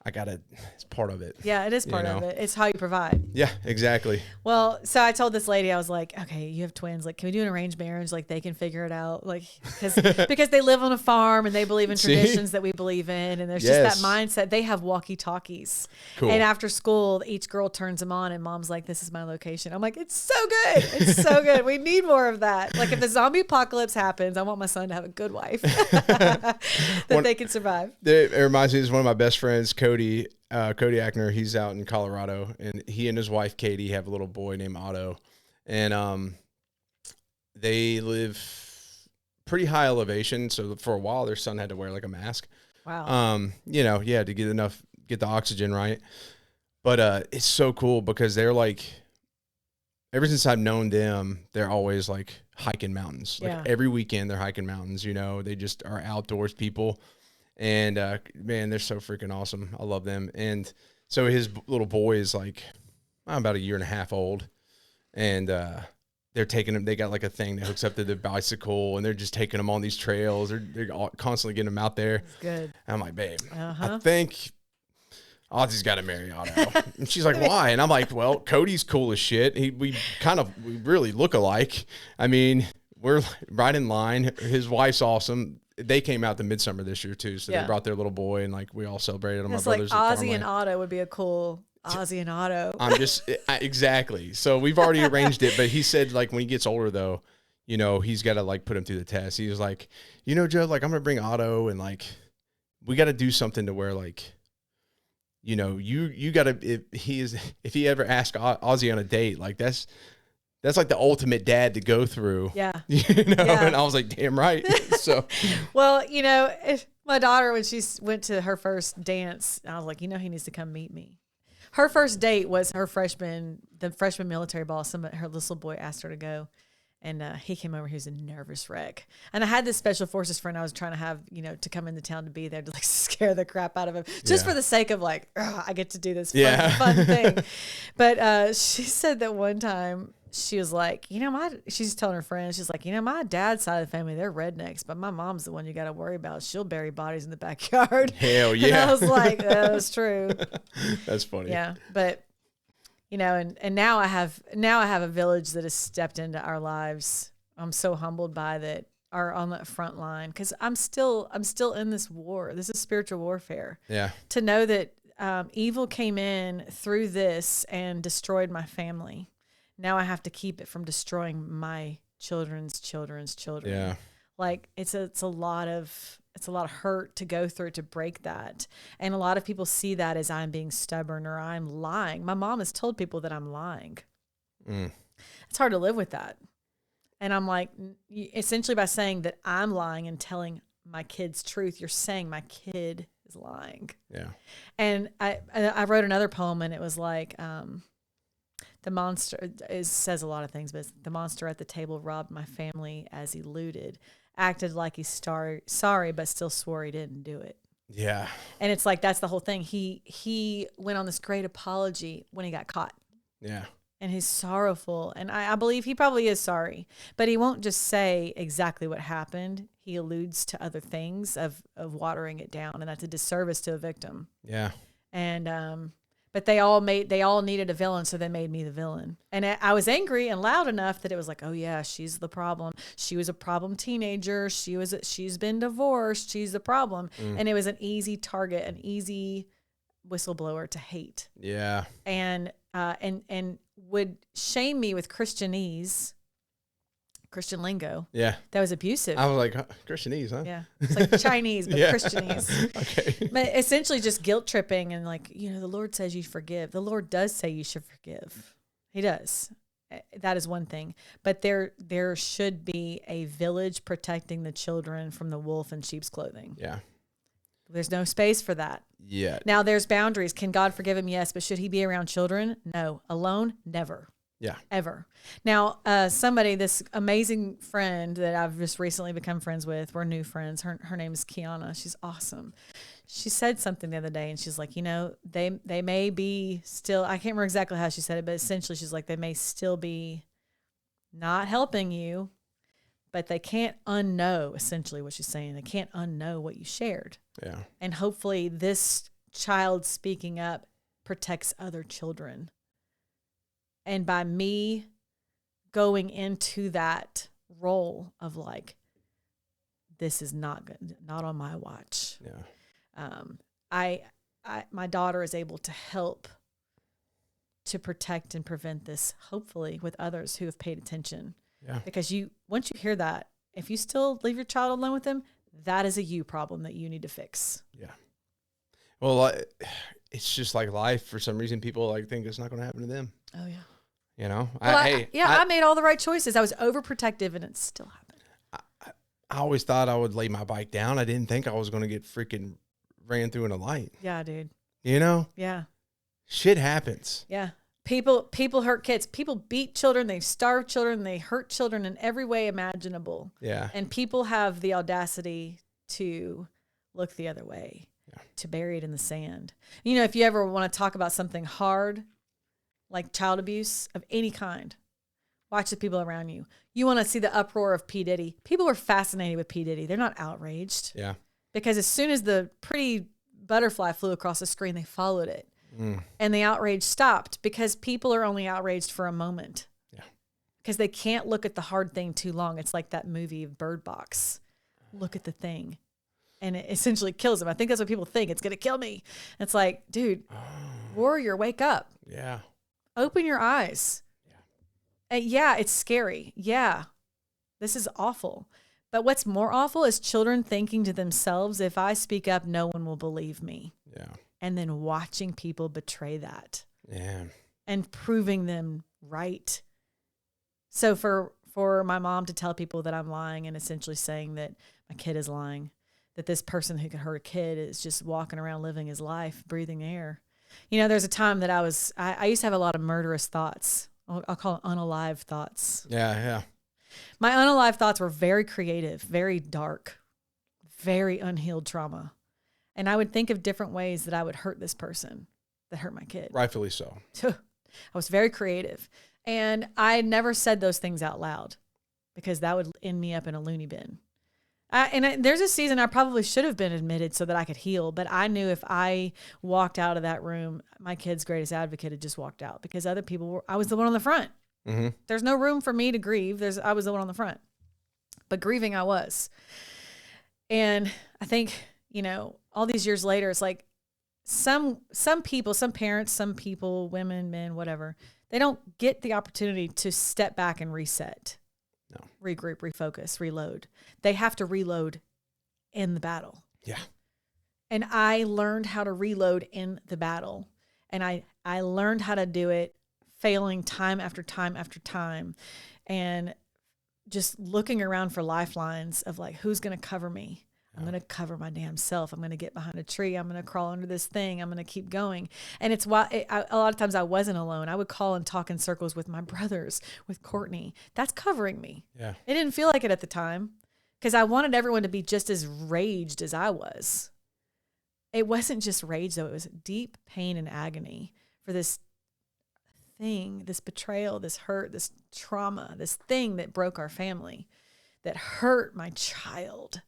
[SPEAKER 1] I got to, it's part of it.
[SPEAKER 2] Yeah, it is part of it. It's how you provide.
[SPEAKER 1] Yeah, exactly.
[SPEAKER 2] Well, so I told this lady, I was like, okay, you have twins. Like, can we do an arranged marriage? Like, they can figure it out. Like, because they live on a farm and they believe in traditions that we believe in. And there's just that mindset. They have walkie-talkies. Cool. And after school, each girl turns them on and Mom's like, this is my location. I'm like, it's so good. It's so good. We need more of that. Like, if the zombie apocalypse happens, I want my son to have a good wife that they can survive.
[SPEAKER 1] It reminds me, this is one of my best friends, Cody Ackner. He's out in Colorado, and he and his wife Katie have a little boy named Otto, and they live pretty high elevation. So for a while, their son had to wear like a mask.
[SPEAKER 2] Wow.
[SPEAKER 1] You know, to get the oxygen right. But it's so cool because they're like, ever since I've known them, they're always like hiking mountains. Like every weekend, they're hiking mountains. You know, they just are outdoors people. And, man, they're so freaking awesome. I love them. And so his little boy is like, I'm about 1.5 years old. And they're taking him. They got like a thing that hooks up to the bicycle. And they're just taking him on these trails. They're constantly getting him out there.
[SPEAKER 2] That's good.
[SPEAKER 1] And I'm like, babe, I think Ozzy's got to marry Otto. And she's like, why? And I'm like, well, Cody's cool as shit. We really look alike. I mean, we're right in line. His wife's awesome. They came out to Midsummer this year too, so they brought their little boy, and like we all celebrated on my brother's.
[SPEAKER 2] Like Ozzy and Otto would be a cool Ozzy and Otto.
[SPEAKER 1] I'm just exactly. So we've already arranged it, but he said like when he gets older though, you know, he's got to like put him through the test. He was like, you know, Joe, like I'm gonna bring Otto, and like we got to do something to where like, you know, you got to if he ever asks Ozzy on a date, like that's like the ultimate dad to go through.
[SPEAKER 2] Yeah.
[SPEAKER 1] You know, and I was like, damn right. So,
[SPEAKER 2] well, you know, my daughter, when she went to her first dance, I was like, you know, he needs to come meet me. Her first date was the freshman military ball. Her little boy asked her to go. And he came over. He was a nervous wreck. And I had this special forces friend I was trying to have, you know, to come into town to be there to like scare the crap out of him, just for the sake of like, I get to do this fun thing. But she said that one time she was like, you know, she's telling her friends, she's like, you know, my dad's side of the family, they're rednecks, but my mom's the one you got to worry about. She'll bury bodies in the backyard.
[SPEAKER 1] Hell yeah.
[SPEAKER 2] And I was like, that was true.
[SPEAKER 1] That's funny.
[SPEAKER 2] Yeah. But you know, and now I have a village that has stepped into our lives. I'm so humbled by that, are on the front line, because I'm still in this war. This is spiritual warfare. Yeah. To know that evil came in through this and destroyed my family. Now I have to keep it from destroying my children's children's children. Yeah. Like it's a lot of hurt to go through to break that. And a lot of people see that as I'm being stubborn or I'm lying. My mom has told people that I'm lying. It's hard to live with that. And I'm like, essentially by saying that I'm lying and telling my kid's truth, you're saying my kid is lying. Yeah. And I wrote another poem, and it was like, the monster says a lot of things, but the monster at the table robbed my family as he looted. Acted like he's sorry, but still swore he didn't do it. Yeah. And it's like, that's the whole thing. He went on this great apology when he got caught. Yeah. And he's sorrowful. And I believe he probably is sorry, but he won't just say exactly what happened. He alludes to other things of watering it down, and that's a disservice to a victim. Yeah. And, but they all needed a villain, so they made me the villain. And I was angry and loud enough that it was like, oh yeah, she's the problem. She was a problem teenager. She's been divorced. She's the problem. And it was an easy target, an easy whistleblower to hate. Yeah. And would shame me with Christianese, Christian lingo. Yeah. That was abusive.
[SPEAKER 1] I was like, Christianese, huh?
[SPEAKER 2] Yeah. It's like Chinese, but Christianese. Okay. But essentially just guilt tripping and like, you know, the Lord says you forgive. The Lord does say you should forgive. He does. That is one thing. But there should be a village protecting the children from the wolf in sheep's clothing.
[SPEAKER 1] Yeah.
[SPEAKER 2] There's no space for that.
[SPEAKER 1] Yeah.
[SPEAKER 2] Now there's boundaries. Can God forgive him? Yes. But should he be around children? No. Alone? Never.
[SPEAKER 1] Yeah.
[SPEAKER 2] Ever. Now, this amazing friend that I've just recently become friends with, we're new friends. Her name is Kiana. She's awesome. She said something the other day, and she's like, they may be still, I can't remember exactly how she said it, but essentially she's like, they may still be not helping you, but they can't unknow, essentially what she's saying. They can't unknow what you shared.
[SPEAKER 1] Yeah.
[SPEAKER 2] And hopefully this child speaking up protects other children. And by me going into that role of like, this is not good, not on my watch.
[SPEAKER 1] Yeah.
[SPEAKER 2] My daughter is able to help to protect and prevent this, hopefully, with others who have paid attention.
[SPEAKER 1] Yeah.
[SPEAKER 2] Because once you hear that, if you still leave your child alone with them, that is a you problem that you need to fix.
[SPEAKER 1] Yeah. Well, it's just like life. For some reason, people like think it's not going to happen to them.
[SPEAKER 2] Oh yeah.
[SPEAKER 1] You know,
[SPEAKER 2] I made all the right choices. I was overprotective, and it still happened.
[SPEAKER 1] I always thought I would lay my bike down. I didn't think I was going to get freaking ran through in a light.
[SPEAKER 2] Yeah, dude.
[SPEAKER 1] You know?
[SPEAKER 2] Yeah.
[SPEAKER 1] Shit happens.
[SPEAKER 2] Yeah. People hurt kids. People beat children. They starve children. They hurt children in every way imaginable.
[SPEAKER 1] Yeah.
[SPEAKER 2] And people have the audacity to look the other way, to bury it in the sand. If you ever want to talk about something hard, like child abuse of any kind, watch the people around you. You want to see the uproar of P. Diddy. People were fascinated with P. Diddy. They're not outraged.
[SPEAKER 1] Yeah.
[SPEAKER 2] Because as soon as the pretty butterfly flew across the screen, they followed it. And the outrage stopped because people are only outraged for a moment.
[SPEAKER 1] Yeah.
[SPEAKER 2] Because they can't look at the hard thing too long. It's like that movie Bird Box. Look at the thing. And it essentially kills them. I think that's what people think. It's going to kill me. It's like, dude, warrior, wake up.
[SPEAKER 1] Yeah.
[SPEAKER 2] Open your eyes. Yeah. And it's scary. Yeah. This is awful. But what's more awful is children thinking to themselves, if I speak up, no one will believe me.
[SPEAKER 1] Yeah.
[SPEAKER 2] And then watching people betray that.
[SPEAKER 1] Yeah.
[SPEAKER 2] And proving them right. So for my mom to tell people that I'm lying and essentially saying that my kid is lying, that this person who could hurt a kid is just walking around living his life, breathing air. There's a time that I used to have a lot of murderous thoughts. I'll call it unalive thoughts.
[SPEAKER 1] Yeah, yeah.
[SPEAKER 2] My unalive thoughts were very creative, very dark, very unhealed trauma. And I would think of different ways that I would hurt this person that hurt my kid.
[SPEAKER 1] Rightfully so.
[SPEAKER 2] I was very creative. And I never said those things out loud because that would end me up in a loony bin. There's a season I probably should have been admitted so that I could heal. But I knew if I walked out of that room, my kid's greatest advocate had just walked out because other people I was the one on the front. Mm-hmm. There's no room for me to grieve. I was the one on the front. But grieving I was. And I think, all these years later, it's like some people, some parents, some people, women, men, whatever, they don't get the opportunity to step back and reset. No. Regroup, refocus, reload. They have to reload in the battle. Yeah. And I learned how to reload in the battle. And I learned how to do it failing time after time after time. And just looking around for lifelines of like, who's going to cover me? I'm going to cover my damn self. I'm going to get behind a tree. I'm going to crawl under this thing. I'm going to keep going. And it's why a lot of times I wasn't alone. I would call and talk in circles with my brothers, with Courtney. That's covering me. Yeah. It didn't feel like it at the time because I wanted everyone to be just as raged as I was. It wasn't just rage though. It was deep pain and agony for this thing, this betrayal, this hurt, this trauma, this thing that broke our family, that hurt my child.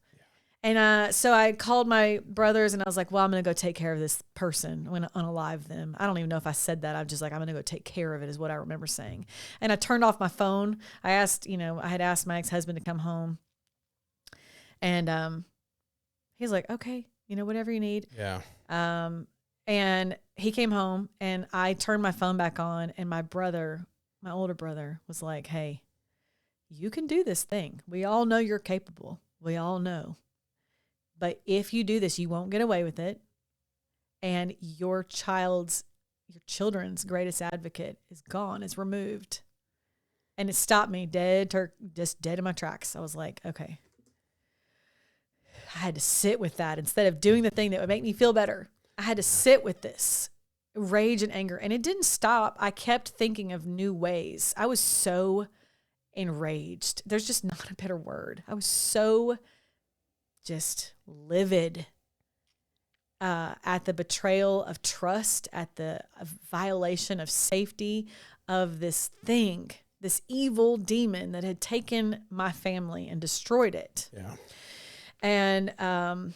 [SPEAKER 2] And so I called my brothers and I was like, well, I'm going to go take care of this person. I'm going to unalive them. I don't even know if I said that. I'm just like, I'm going to go take care of it is what I remember saying. And I turned off my phone. I had asked my ex-husband to come home. And he's like, okay, whatever you need. Yeah. And he came home and I turned my phone back on and my older brother was like, hey, you can do this thing. We all know you're capable. We all know. But if you do this, you won't get away with it. And your children's greatest advocate is gone, is removed. And it stopped me just dead in my tracks. I was like, okay. I had to sit with that instead of doing the thing that would make me feel better. I had to sit with this rage and anger, and it didn't stop. I kept thinking of new ways. I was so enraged. There's just not a better word. I was so just livid at the betrayal of trust, at the violation of safety of this thing, this evil demon that had taken my family and destroyed it.
[SPEAKER 1] Yeah.
[SPEAKER 2] And, I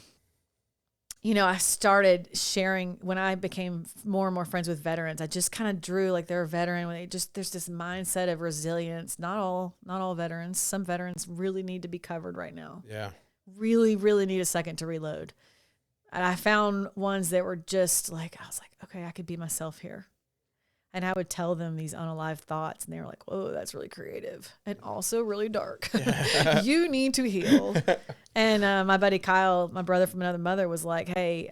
[SPEAKER 2] started sharing when I became more and more friends with veterans. I just kind of drew like they're a veteran. There's this mindset of resilience. Not all veterans. Some veterans really need to be covered right now.
[SPEAKER 1] Yeah.
[SPEAKER 2] Really, really need a second to reload. And I found ones that were just like, I was like, okay, I could be myself here. And I would tell them these unalive thoughts, and they were like, "Oh, that's really creative and also really dark. You need to heal." And my buddy Kyle, my brother from another mother, was like, "Hey,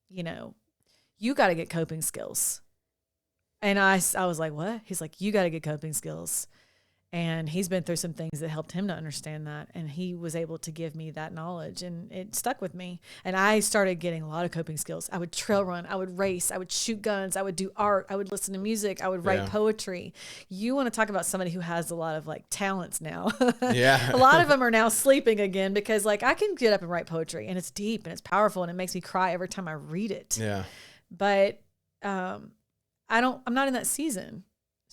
[SPEAKER 2] you got to get coping skills." And I was like, "What?" He's like, "You got to get coping skills." And he's been through some things that helped him to understand that. And he was able to give me that knowledge, and it stuck with me. And I started getting a lot of coping skills. I would trail run, I would race, I would shoot guns, I would do art, I would listen to music, I would write poetry. You want to talk about somebody who has a lot of like talents now.
[SPEAKER 1] Yeah.
[SPEAKER 2] A lot of them are now sleeping again because like I can get up and write poetry, and it's deep and it's powerful, and it makes me cry every time I read it.
[SPEAKER 1] Yeah.
[SPEAKER 2] But I'm not in that season.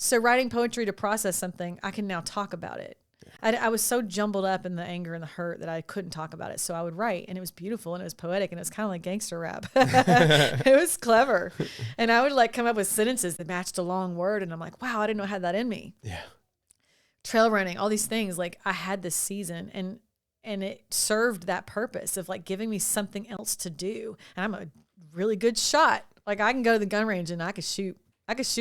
[SPEAKER 2] So writing poetry to process something, I can now talk about it. I was so jumbled up in the anger and the hurt that I couldn't talk about it. So I would write, and it was beautiful, and it was poetic, and it was kind of like gangster rap. It was clever. And I would like come up with sentences that matched a long word. And I'm like, wow, I didn't know I had that in me.
[SPEAKER 1] Yeah.
[SPEAKER 2] Trail running, all these things. Like I had this season, and it served that purpose of like giving me something else to do. And I'm a really good shot. Like I can go to the gun range and I could shoot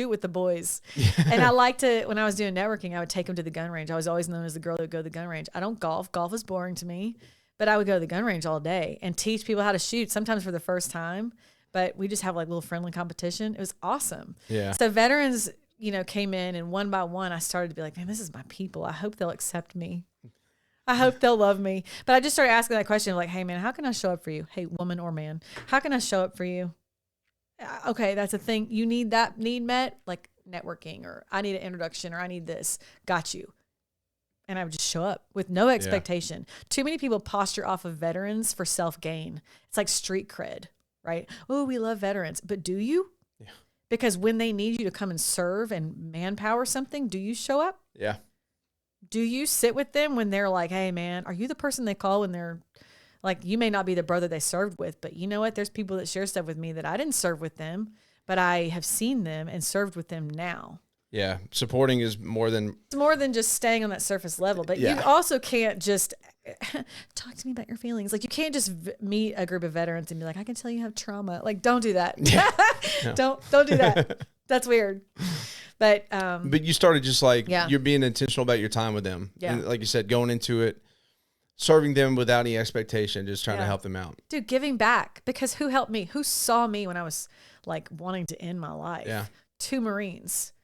[SPEAKER 2] with the boys. And I liked to, when I was doing networking, I would take them to the gun range. I was always known as the girl that would go to the gun range. I don't golf. Golf is boring to me, but I would go to the gun range all day and teach people how to shoot, sometimes for the first time, but we just have like little friendly competition. It was awesome.
[SPEAKER 1] Yeah.
[SPEAKER 2] So veterans, came in, and one by one, I started to be like, man, this is my people. I hope they'll accept me. I hope they'll love me. But I just started asking that question of like, hey man, how can I show up for you? Hey, woman or man, how can I show up for you? Okay, that's a thing. You need that need met, like networking, or I need an introduction, or I need this. Got you. And I would just show up with no expectation. Yeah. Too many people posture off of veterans for self-gain. It's like street cred, right? Oh, we love veterans. But do you? Yeah. Because when they need you to come and serve and manpower something, do you show up?
[SPEAKER 1] Yeah.
[SPEAKER 2] Do you sit with them when they're like, hey, man, are you the person they call when they're like, you may not be the brother they served with, but you know what? There's people that share stuff with me that I didn't serve with them, but I have seen them and served with them now.
[SPEAKER 1] Yeah. Supporting is more than...
[SPEAKER 2] It's more than just staying on that surface level, but you also can't just talk to me about your feelings. Like you can't just meet a group of veterans and be like, I can tell you have trauma. Like, don't do that. Yeah. No. Don't do that. That's weird. But
[SPEAKER 1] you started just like, you're being intentional about your time with them. Yeah. And like you said, going into it, serving them without any expectation, just trying to help them out.
[SPEAKER 2] Dude, giving back, because who helped me? Who saw me when I was like wanting to end my life? Yeah. 2 Marines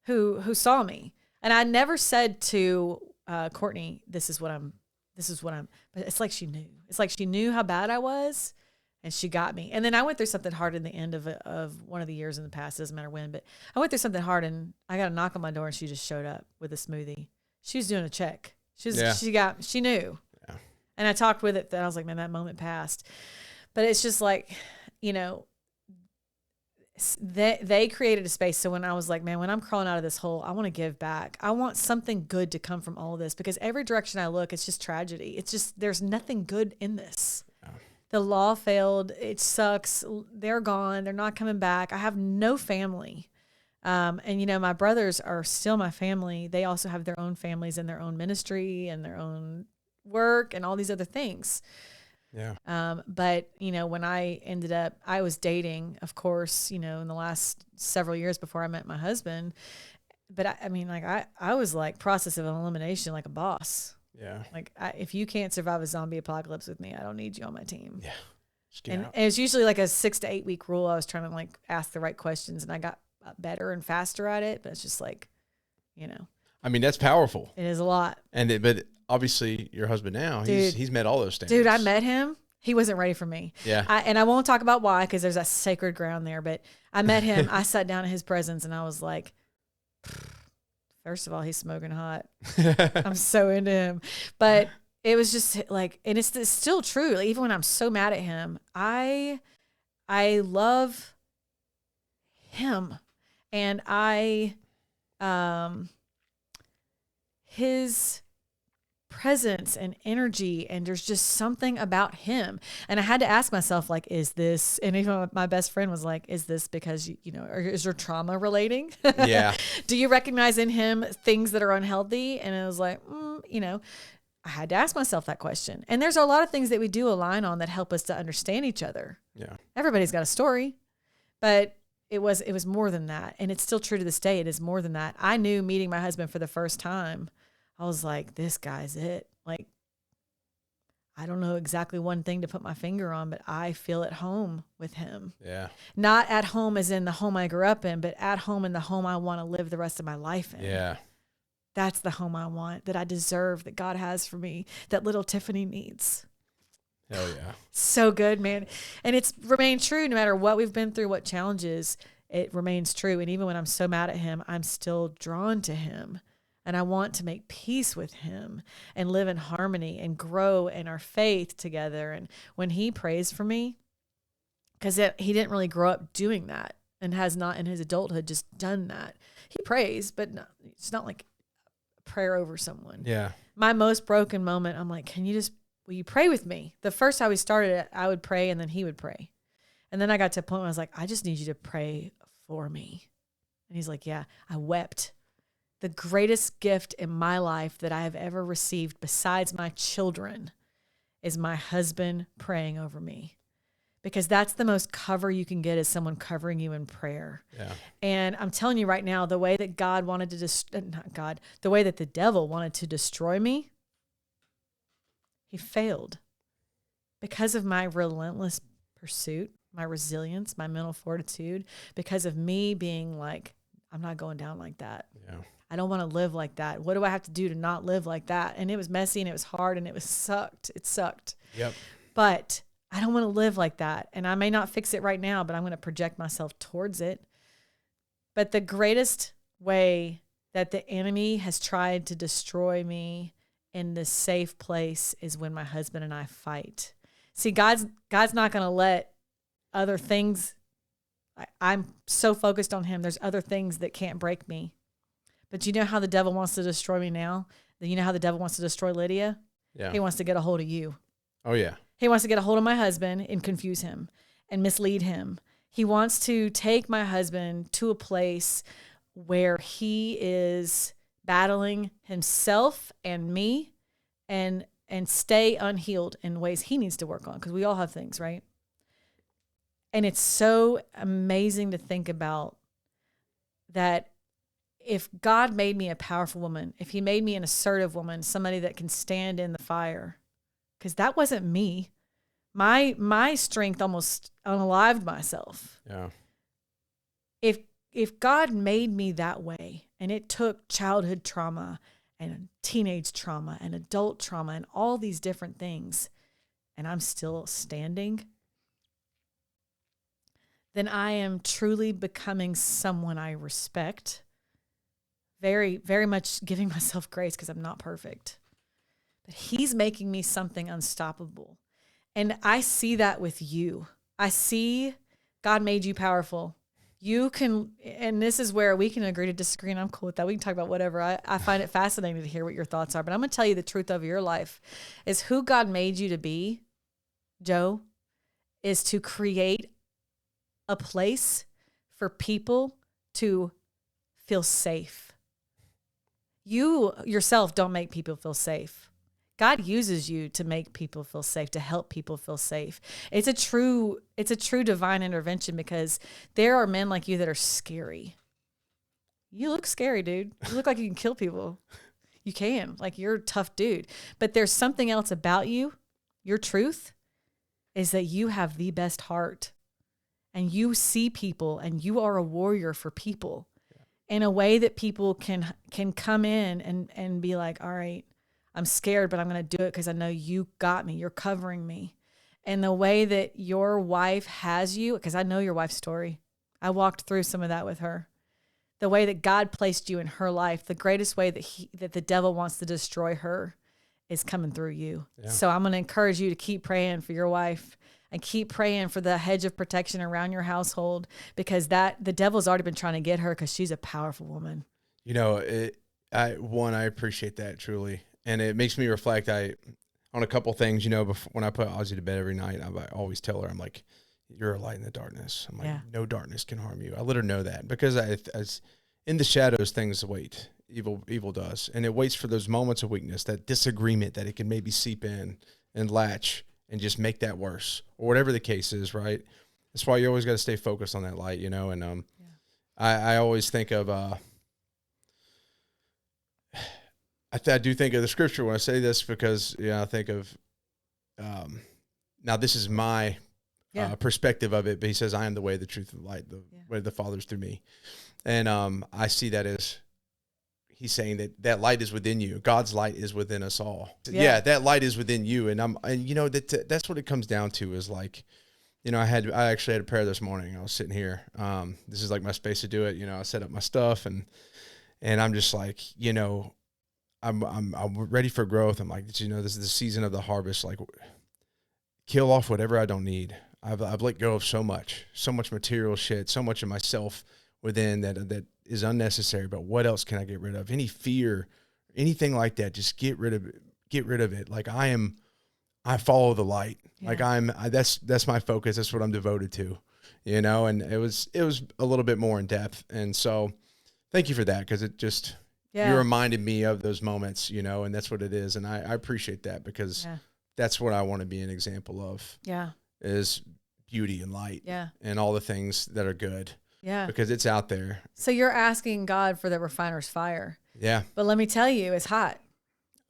[SPEAKER 2] who saw me. And I never said to Courtney, this is what I'm, but it's like she knew. It's like she knew how bad I was, and she got me. And then I went through something hard in the end of one of the years in the past, doesn't matter when, but I went through something hard, and I got a knock on my door, and she just showed up with a smoothie. She was doing a check. She knew. And I talked with it, that I was like, man, that moment passed. But it's just like, they created a space. So when I was like, man, when I'm crawling out of this hole, I want to give back. I want something good to come from all of this, because every direction I look, it's just tragedy. It's just, there's nothing good in this. Yeah. The law failed. It sucks. They're gone. They're not coming back. I have no family. And my brothers are still my family. They also have their own families and their own ministry and their own work and all these other things.
[SPEAKER 1] Yeah.
[SPEAKER 2] But when I ended up, I was dating, of course, in the last several years before I met my husband. But I was like process of elimination, like a boss.
[SPEAKER 1] Yeah.
[SPEAKER 2] Like if you can't survive a zombie apocalypse with me, I don't need you on my team.
[SPEAKER 1] Yeah.
[SPEAKER 2] And it was usually like a 6 to 8 week rule. I was trying to like ask the right questions, and I got better and faster at it. But it's just like,
[SPEAKER 1] I mean, that's powerful.
[SPEAKER 2] It is a lot.
[SPEAKER 1] But obviously your husband now,
[SPEAKER 2] Dude,
[SPEAKER 1] he's met all those standards.
[SPEAKER 2] Dude, I met him. He wasn't ready for me.
[SPEAKER 1] Yeah.
[SPEAKER 2] And I won't talk about why, because there's that sacred ground there. But I met him. I sat down in his presence and I was like, first of all, he's smoking hot. I'm so into him. But it was just like, and it's still true. Like, even when I'm so mad at him, I love him. And his presence and energy, and there's just something about him. And I had to ask myself, like, is this, and even my best friend was like, is this because you know, or is your trauma relating?
[SPEAKER 1] Yeah.
[SPEAKER 2] Do you recognize in him things that are unhealthy? And I was like, you know, I had to ask myself that question. And there's a lot of things that we do align on that help us to understand each other.
[SPEAKER 1] Yeah.
[SPEAKER 2] Everybody's got a story, but it was more than that. And it's still true to this day. It is more than that. I knew meeting my husband for the first time, I was like, this guy's it. Like, I don't know exactly one thing to put my finger on, but I feel at home with him.
[SPEAKER 1] Yeah.
[SPEAKER 2] Not at home as in the home I grew up in, but at home in the home I want to live the rest of my life in.
[SPEAKER 1] Yeah.
[SPEAKER 2] That's the home I want, that I deserve, that God has for me, that little Tiffany needs.
[SPEAKER 1] Hell yeah.
[SPEAKER 2] So good, man. And it's remained true no matter what we've been through, what challenges, it remains true. And even when I'm so mad at him, I'm still drawn to him. And I want to make peace with him and live in harmony and grow in our faith together. And when he prays for me, because he didn't really grow up doing that and has not in his adulthood just done that. He prays, but it's not like a prayer over someone.
[SPEAKER 1] Yeah.
[SPEAKER 2] My most broken moment, I'm like, will you pray with me? The first time we started it, I would pray and then he would pray. And then I got to a point where I was like, I just need you to pray for me. And he's like, yeah. I wept. The greatest gift in my life that I have ever received besides my children is my husband praying over me, because that's the most cover you can get, is someone covering you in prayer.
[SPEAKER 1] Yeah.
[SPEAKER 2] And I'm telling you right now, the way that God wanted to the way that the devil wanted to destroy me, he failed because of my relentless pursuit, my resilience, my mental fortitude, because of me being like, I'm not going down like that.
[SPEAKER 1] Yeah.
[SPEAKER 2] I don't want to live like that. What do I have to do to not live like that? And it was messy and it was hard and it sucked. It sucked.
[SPEAKER 1] Yep.
[SPEAKER 2] But I don't want to live like that. And I may not fix it right now, but I'm going to project myself towards it. But the greatest way that the enemy has tried to destroy me in this safe place is when my husband and I fight. See, God's not going to let other things. I'm so focused on him. There's other things that can't break me. But you know how the devil wants to destroy me now? You know how the devil wants to destroy Lydia?
[SPEAKER 1] Yeah.
[SPEAKER 2] He wants to get a hold of you.
[SPEAKER 1] Oh, yeah.
[SPEAKER 2] He wants to get a hold of my husband and confuse him and mislead him. He wants to take my husband to a place where he is battling himself and me and stay unhealed in ways he needs to work on, because we all have things, right? And it's so amazing to think about that. If God made me a powerful woman, if he made me an assertive woman, somebody that can stand in the fire, because that wasn't me. My strength almost unalived myself.
[SPEAKER 1] Yeah.
[SPEAKER 2] If God made me that way, and it took childhood trauma and teenage trauma and adult trauma and all these different things, and I'm still standing, then I am truly becoming someone I respect. Very, very much giving myself grace, because I'm not perfect. But he's making me something unstoppable. And I see that with you. I see God made you powerful. You can, and this is where we can agree to disagree, and I'm cool with that. We can talk about whatever. I find it fascinating to hear what your thoughts are. But I'm going to tell you the truth of your life is who God made you to be, Joe, is to create a place for people to feel safe. You yourself don't make people feel safe. God uses you to make people feel safe, to help people feel safe. It's a true divine intervention, because there are men like you that are scary. You look scary, dude. You look like you can kill people. You can. Like, you're a tough dude. But there's something else about you. Your truth is that you have the best heart, and you see people, and you are a warrior for people. in a way that people can come in and be like, all right, I'm scared, but I'm going to do it because I know you got me. You're covering me. And the way that your wife has you, because I know your wife's story. I walked through some of that with her. The way that God placed you in her life, the greatest way that the devil wants to destroy her is coming through you. Yeah. So I'm going to encourage you to keep praying for your wife and keep praying for the hedge of protection around your household, because the devil's already been trying to get her because she's a powerful woman.
[SPEAKER 1] You know, I appreciate that truly. And it makes me reflect on a couple things, you know, before, when I put Ozzy to bed every night, I always tell her, I'm like, you're a light in the darkness. I'm like, no darkness can harm you. I let her know that, because as in the shadows, things wait. Evil does. And it waits for those moments of weakness, that disagreement that it can maybe seep in and latch and just make that worse, or whatever the case is, right? That's why you always got to stay focused on that light, you know? And I always think of, I do think of the scripture when I say this, because, I think of, now this is my perspective of it, but he says, I am the way, the truth, and the light, the way of the Father's through me. And I see that as he's saying that light is within you. God's light is within us all. Yeah, that light is within you. And you know, that's what it comes down to, is like, you know, I actually had a prayer this morning. I was sitting here. This is like my space to do it. You know, I set up my stuff, and I'm just like, you know, I'm ready for growth. I'm like, you know, this is the season of the harvest. Like, kill off whatever I don't need. I've let go of so much material shit, so much of myself within that is unnecessary. But what else can I get rid of? Any fear, anything like that, just get rid of it. Like, I follow the light. Yeah. Like that's my focus. That's what I'm devoted to, you know? And it was a little bit more in depth. And so thank you for that. 'Cause it just, you reminded me of those moments, you know, and that's what it is. And I appreciate that, because that's what I want to be an example of. Yeah. Is beauty and light. Yeah. And all the things that are good. Yeah. Because it's out there.
[SPEAKER 2] So you're asking God for the refiner's fire.
[SPEAKER 1] Yeah.
[SPEAKER 2] But let me tell you, it's hot.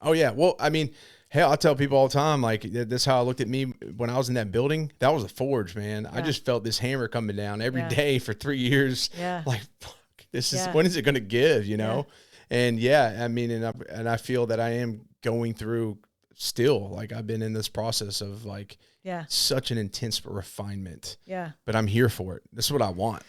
[SPEAKER 1] Oh yeah. Well, I mean, hell, I tell people all the time, like, this is how I looked at me when I was in that building. That was a forge, man. Yeah. I just felt this hammer coming down every day for 3 years. Yeah. Like, fuck, when is it going to give, you know? Yeah. And I mean, and I feel that I am going through still, like, I've been in this process of like, such an intense refinement. Yeah. But I'm here for it. This is what I want.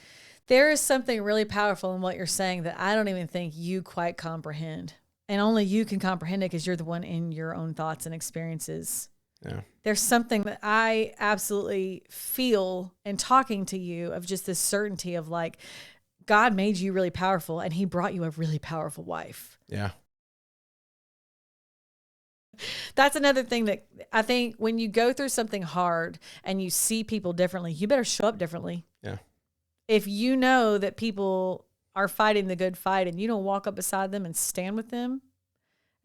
[SPEAKER 2] There is something really powerful in what you're saying that I don't even think you quite comprehend. And only you can comprehend it, because you're the one in your own thoughts and experiences. Yeah. There's something that I absolutely feel in talking to you, of just this certainty of like, God made you really powerful, and he brought you a really powerful wife. Yeah. That's another thing that I think, when you go through something hard and you see people differently, you better show up differently. Yeah. If you know that people are fighting the good fight, and you don't walk up beside them and stand with them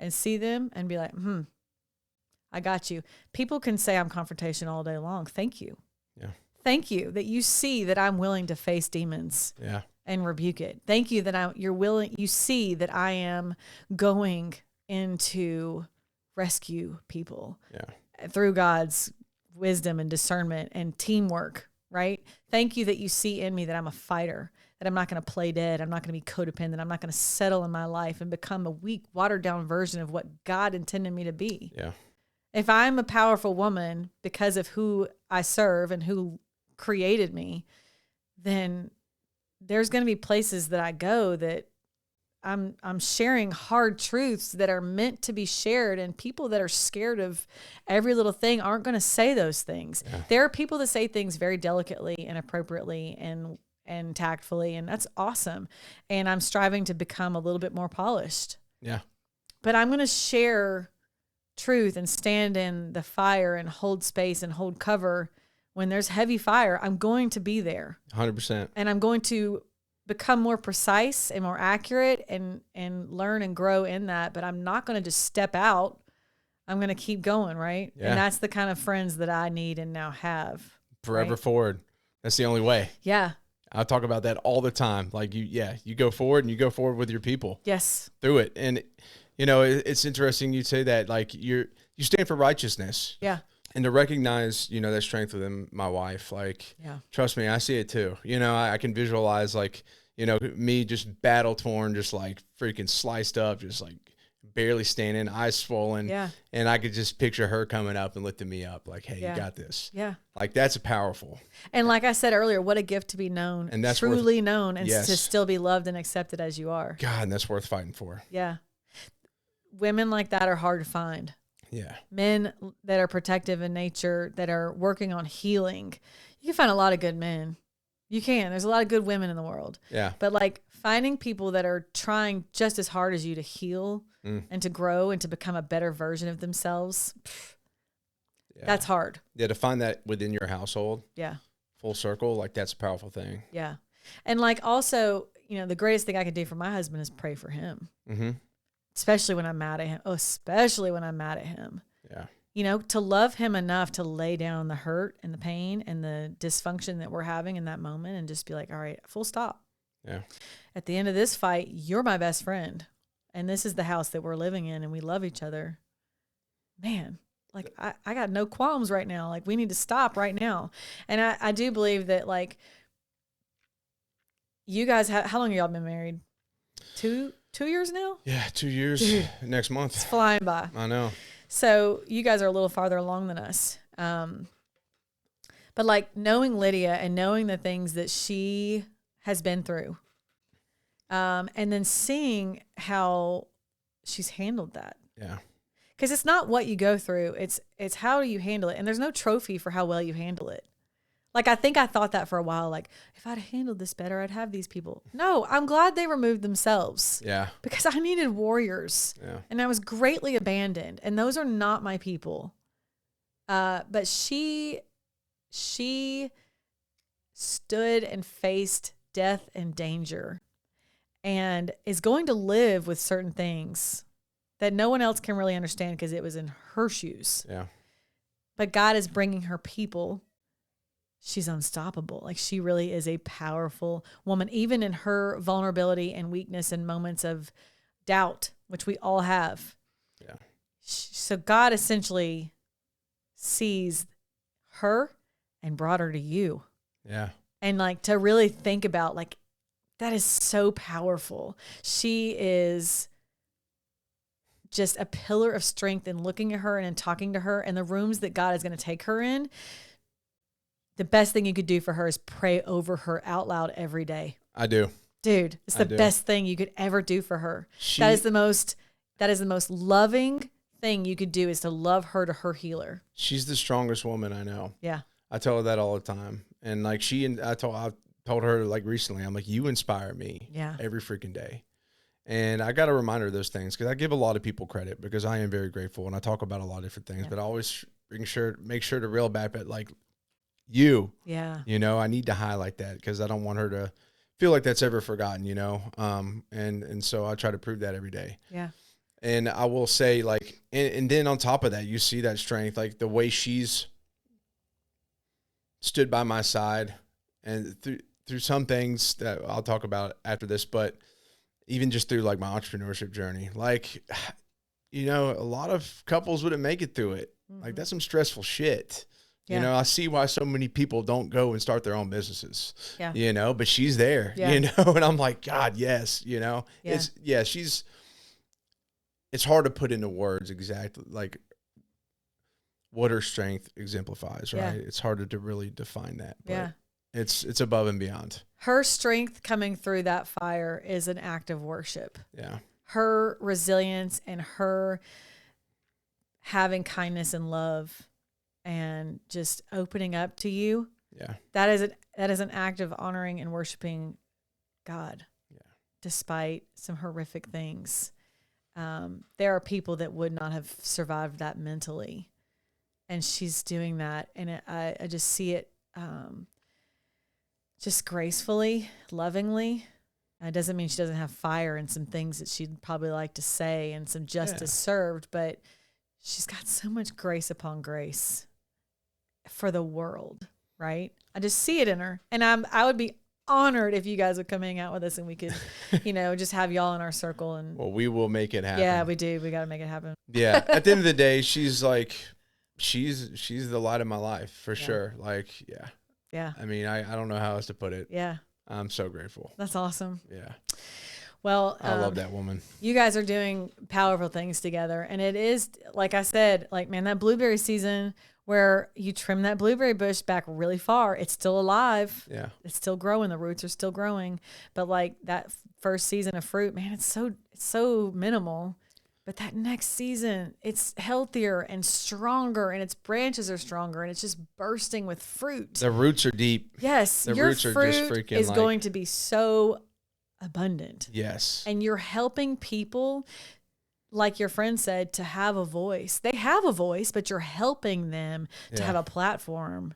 [SPEAKER 2] and see them and be like, I got you. People can say I'm confrontational all day long. Thank you. Yeah. Thank you that you see that I'm willing to face demons. Yeah. And rebuke it. Thank you that you see that I am going into rescue people through God's wisdom and discernment and teamwork, right? Thank you that you see in me that I'm a fighter, that I'm not going to play dead. I'm not going to be codependent. I'm not going to settle in my life and become a weak, watered down version of what God intended me to be. Yeah. If I'm a powerful woman because of who I serve and who created me, then there's going to be places that I go that I'm sharing hard truths that are meant to be shared, and people that are scared of every little thing aren't going to say those things. Yeah. There are people that say things very delicately and appropriately and tactfully, and that's awesome. And I'm striving to become a little bit more polished. Yeah. But I'm going to share truth and stand in the fire and hold space and hold cover. When there's heavy fire, I'm going to be there.
[SPEAKER 1] 100%.
[SPEAKER 2] And I'm going to become more precise and more accurate and learn and grow in that. But I'm not going to just step out. I'm going to keep going, right? Yeah. And that's the kind of friends that I need and now have.
[SPEAKER 1] Forever forward. That's the only way. Yeah. I talk about that all the time. Like, you go forward, and you go forward with your people. Yes. Through it. And, you know, it's interesting you say that, like, you stand for righteousness. Yeah. And to recognize, you know, that strength within my wife, like, trust me, I see it too. You know, I can visualize, like, me just battle torn, just like freaking sliced up, just like barely standing, eyes swollen.
[SPEAKER 2] Yeah.
[SPEAKER 1] And I could just picture her coming up and lifting me up like, hey,
[SPEAKER 2] Yeah.
[SPEAKER 1] you got this.
[SPEAKER 2] Yeah.
[SPEAKER 1] Like that's powerful.
[SPEAKER 2] And like I said earlier, what a gift to be known,
[SPEAKER 1] and that's
[SPEAKER 2] truly known, and
[SPEAKER 1] yes.
[SPEAKER 2] to still be loved and accepted as you are.
[SPEAKER 1] God, and that's worth fighting for.
[SPEAKER 2] Yeah. Women like that are hard to find.
[SPEAKER 1] Yeah.
[SPEAKER 2] Men that are protective in nature, that are working on healing. You can find a lot of good men. You can. There's a lot of good women in the world.
[SPEAKER 1] Yeah.
[SPEAKER 2] But like finding people that are trying just as hard as you to heal and to grow and to become a better version of themselves, that's hard.
[SPEAKER 1] Yeah, to find that within your household.
[SPEAKER 2] Yeah.
[SPEAKER 1] Full circle, like that's a powerful thing.
[SPEAKER 2] Yeah. And like also, the greatest thing I could do for my husband is pray for him.
[SPEAKER 1] Mm-hmm.
[SPEAKER 2] Especially when I'm mad at him. Oh, especially when I'm mad at him.
[SPEAKER 1] Yeah.
[SPEAKER 2] To love him enough to lay down the hurt and the pain and the dysfunction that we're having in that moment and just be like, all right, full stop.
[SPEAKER 1] Yeah.
[SPEAKER 2] At the end of this fight, you're my best friend. And this is the house that we're living in and we love each other. Man, like I got no qualms right now. Like we need to stop right now. And I do believe that like you guys, how long have y'all been married? 2 years now?
[SPEAKER 1] Yeah, 2 years. Dude, next month.
[SPEAKER 2] It's flying by.
[SPEAKER 1] I know.
[SPEAKER 2] So you guys are a little farther along than us. But like knowing Lydia and knowing the things that she has been through, and then seeing how she's handled that.
[SPEAKER 1] Yeah.
[SPEAKER 2] Because it's not what you go through. It's how you handle it. And there's no trophy for how well you handle it. Like, I think I thought that for a while, like, if I'd handled this better, I'd have these people. No, I'm glad they removed themselves.
[SPEAKER 1] Yeah.
[SPEAKER 2] Because I needed warriors.
[SPEAKER 1] Yeah.
[SPEAKER 2] And I was greatly abandoned. And those are not my people. But she stood and faced death and danger and is going to live with certain things that no one else can really understand because it was in her shoes.
[SPEAKER 1] Yeah.
[SPEAKER 2] But God is bringing her people. She's unstoppable. Like she really is a powerful woman, even in her vulnerability and weakness and moments of doubt, which we all have.
[SPEAKER 1] Yeah.
[SPEAKER 2] So God essentially sees her and brought her to you.
[SPEAKER 1] Yeah.
[SPEAKER 2] And like to really think about like, that is so powerful. She is just a pillar of strength in looking at her and in talking to her and the rooms that God is going to take her in. The best thing you could do for her is pray over her out loud every day.
[SPEAKER 1] I do.
[SPEAKER 2] Dude, it's the best thing you could ever do for her. That is the most loving thing you could do is to love her to her healer.
[SPEAKER 1] She's the strongest woman I know.
[SPEAKER 2] Yeah.
[SPEAKER 1] I tell her that all the time. And like I told her like recently, I'm like, you inspire me every freaking day. And I got to remind her of those things because I give a lot of people credit because I am very grateful and I talk about a lot of different things, but I always make sure to reel back at like you. Yeah. I need to highlight that because I don't want her to feel like that's ever forgotten, and so I try to prove that every day. Yeah. And I will say like, and then on top of that, you see that strength, like the way she's stood by my side and through some things that I'll talk about after this, but even just through like my entrepreneurship journey, like, a lot of couples wouldn't make it through it. Mm-hmm. Like that's some stressful shit. Yeah. I see why so many people don't go and start their own businesses, but she's there, and I'm like, God, yes, it's hard to put into words exactly like what her strength exemplifies, right? Yeah. It's harder to really define that, but it's above and beyond.
[SPEAKER 2] Her strength coming through that fire is an act of worship.
[SPEAKER 1] Yeah.
[SPEAKER 2] Her resilience and her having kindness and love and just opening up to you. Yeah. That is an act of honoring and worshiping God. Yeah. Despite some horrific things. There are people that would not have survived that mentally. And she's doing that. And I just see it just gracefully, lovingly. It doesn't mean she doesn't have fire and some things that she'd probably like to say and some justice served, but she's got so much grace upon grace for the world, right? I just see it in her. And I would be honored if you guys would come hang out with us and we could, just have y'all in our circle. And
[SPEAKER 1] well, we will make it happen.
[SPEAKER 2] Yeah, we do. We got to make it happen.
[SPEAKER 1] Yeah. At the end of the day, she's like, she's the light of my life for sure. Like, yeah. I mean, I don't know how else to put it.
[SPEAKER 2] Yeah.
[SPEAKER 1] I'm so grateful.
[SPEAKER 2] That's awesome.
[SPEAKER 1] Yeah.
[SPEAKER 2] Well,
[SPEAKER 1] I love that woman.
[SPEAKER 2] You guys are doing powerful things together. And it is, like I said, like, man, that blueberry season where you trim that blueberry bush back really far, it's still alive.
[SPEAKER 1] Yeah.
[SPEAKER 2] It's still growing. The roots are still growing. But like that first season of fruit, man, it's so minimal. But that next season, it's healthier and stronger, and its branches are stronger, and it's just bursting with fruit.
[SPEAKER 1] The roots are deep.
[SPEAKER 2] Yes.
[SPEAKER 1] The
[SPEAKER 2] your
[SPEAKER 1] roots are
[SPEAKER 2] fruit
[SPEAKER 1] just freaking
[SPEAKER 2] is going to be so abundant.
[SPEAKER 1] Yes.
[SPEAKER 2] And you're helping people, like your friend said, to have a voice. They have a voice, but you're helping them to have a platform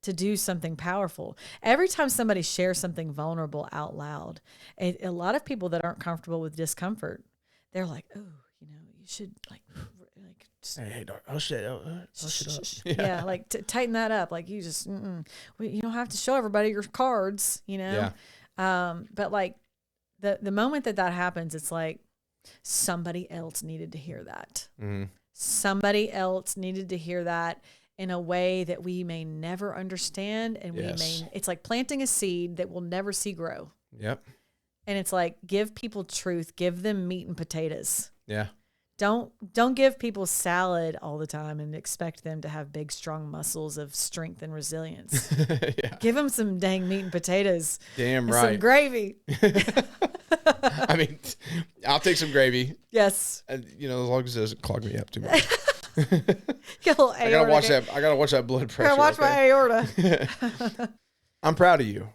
[SPEAKER 2] to do something powerful. Every time somebody shares something vulnerable out loud, a lot of people that aren't comfortable with discomfort, they're like, oh, you should like
[SPEAKER 1] hey, dog, oh shit, shut up.
[SPEAKER 2] Yeah, like tighten that up. Like you just, you don't have to show everybody your cards,
[SPEAKER 1] Yeah.
[SPEAKER 2] But like the moment that happens, it's like somebody else needed to hear that.
[SPEAKER 1] Mm-hmm.
[SPEAKER 2] Somebody else needed to hear that in a way that we may never understand. And it's like planting a seed that we'll never see grow.
[SPEAKER 1] Yep.
[SPEAKER 2] And it's like, give people truth, give them meat and potatoes.
[SPEAKER 1] Yeah.
[SPEAKER 2] Don't give people salad all the time and expect them to have big, strong muscles of strength and resilience.
[SPEAKER 1] Yeah.
[SPEAKER 2] Give them some dang meat and potatoes.
[SPEAKER 1] Damn
[SPEAKER 2] and
[SPEAKER 1] right.
[SPEAKER 2] Some gravy.
[SPEAKER 1] I mean, I'll take some gravy.
[SPEAKER 2] Yes.
[SPEAKER 1] And, as long as it doesn't clog me up too much.
[SPEAKER 2] I gotta watch
[SPEAKER 1] that blood pressure.
[SPEAKER 2] I gotta watch my aorta.
[SPEAKER 1] I'm proud of you,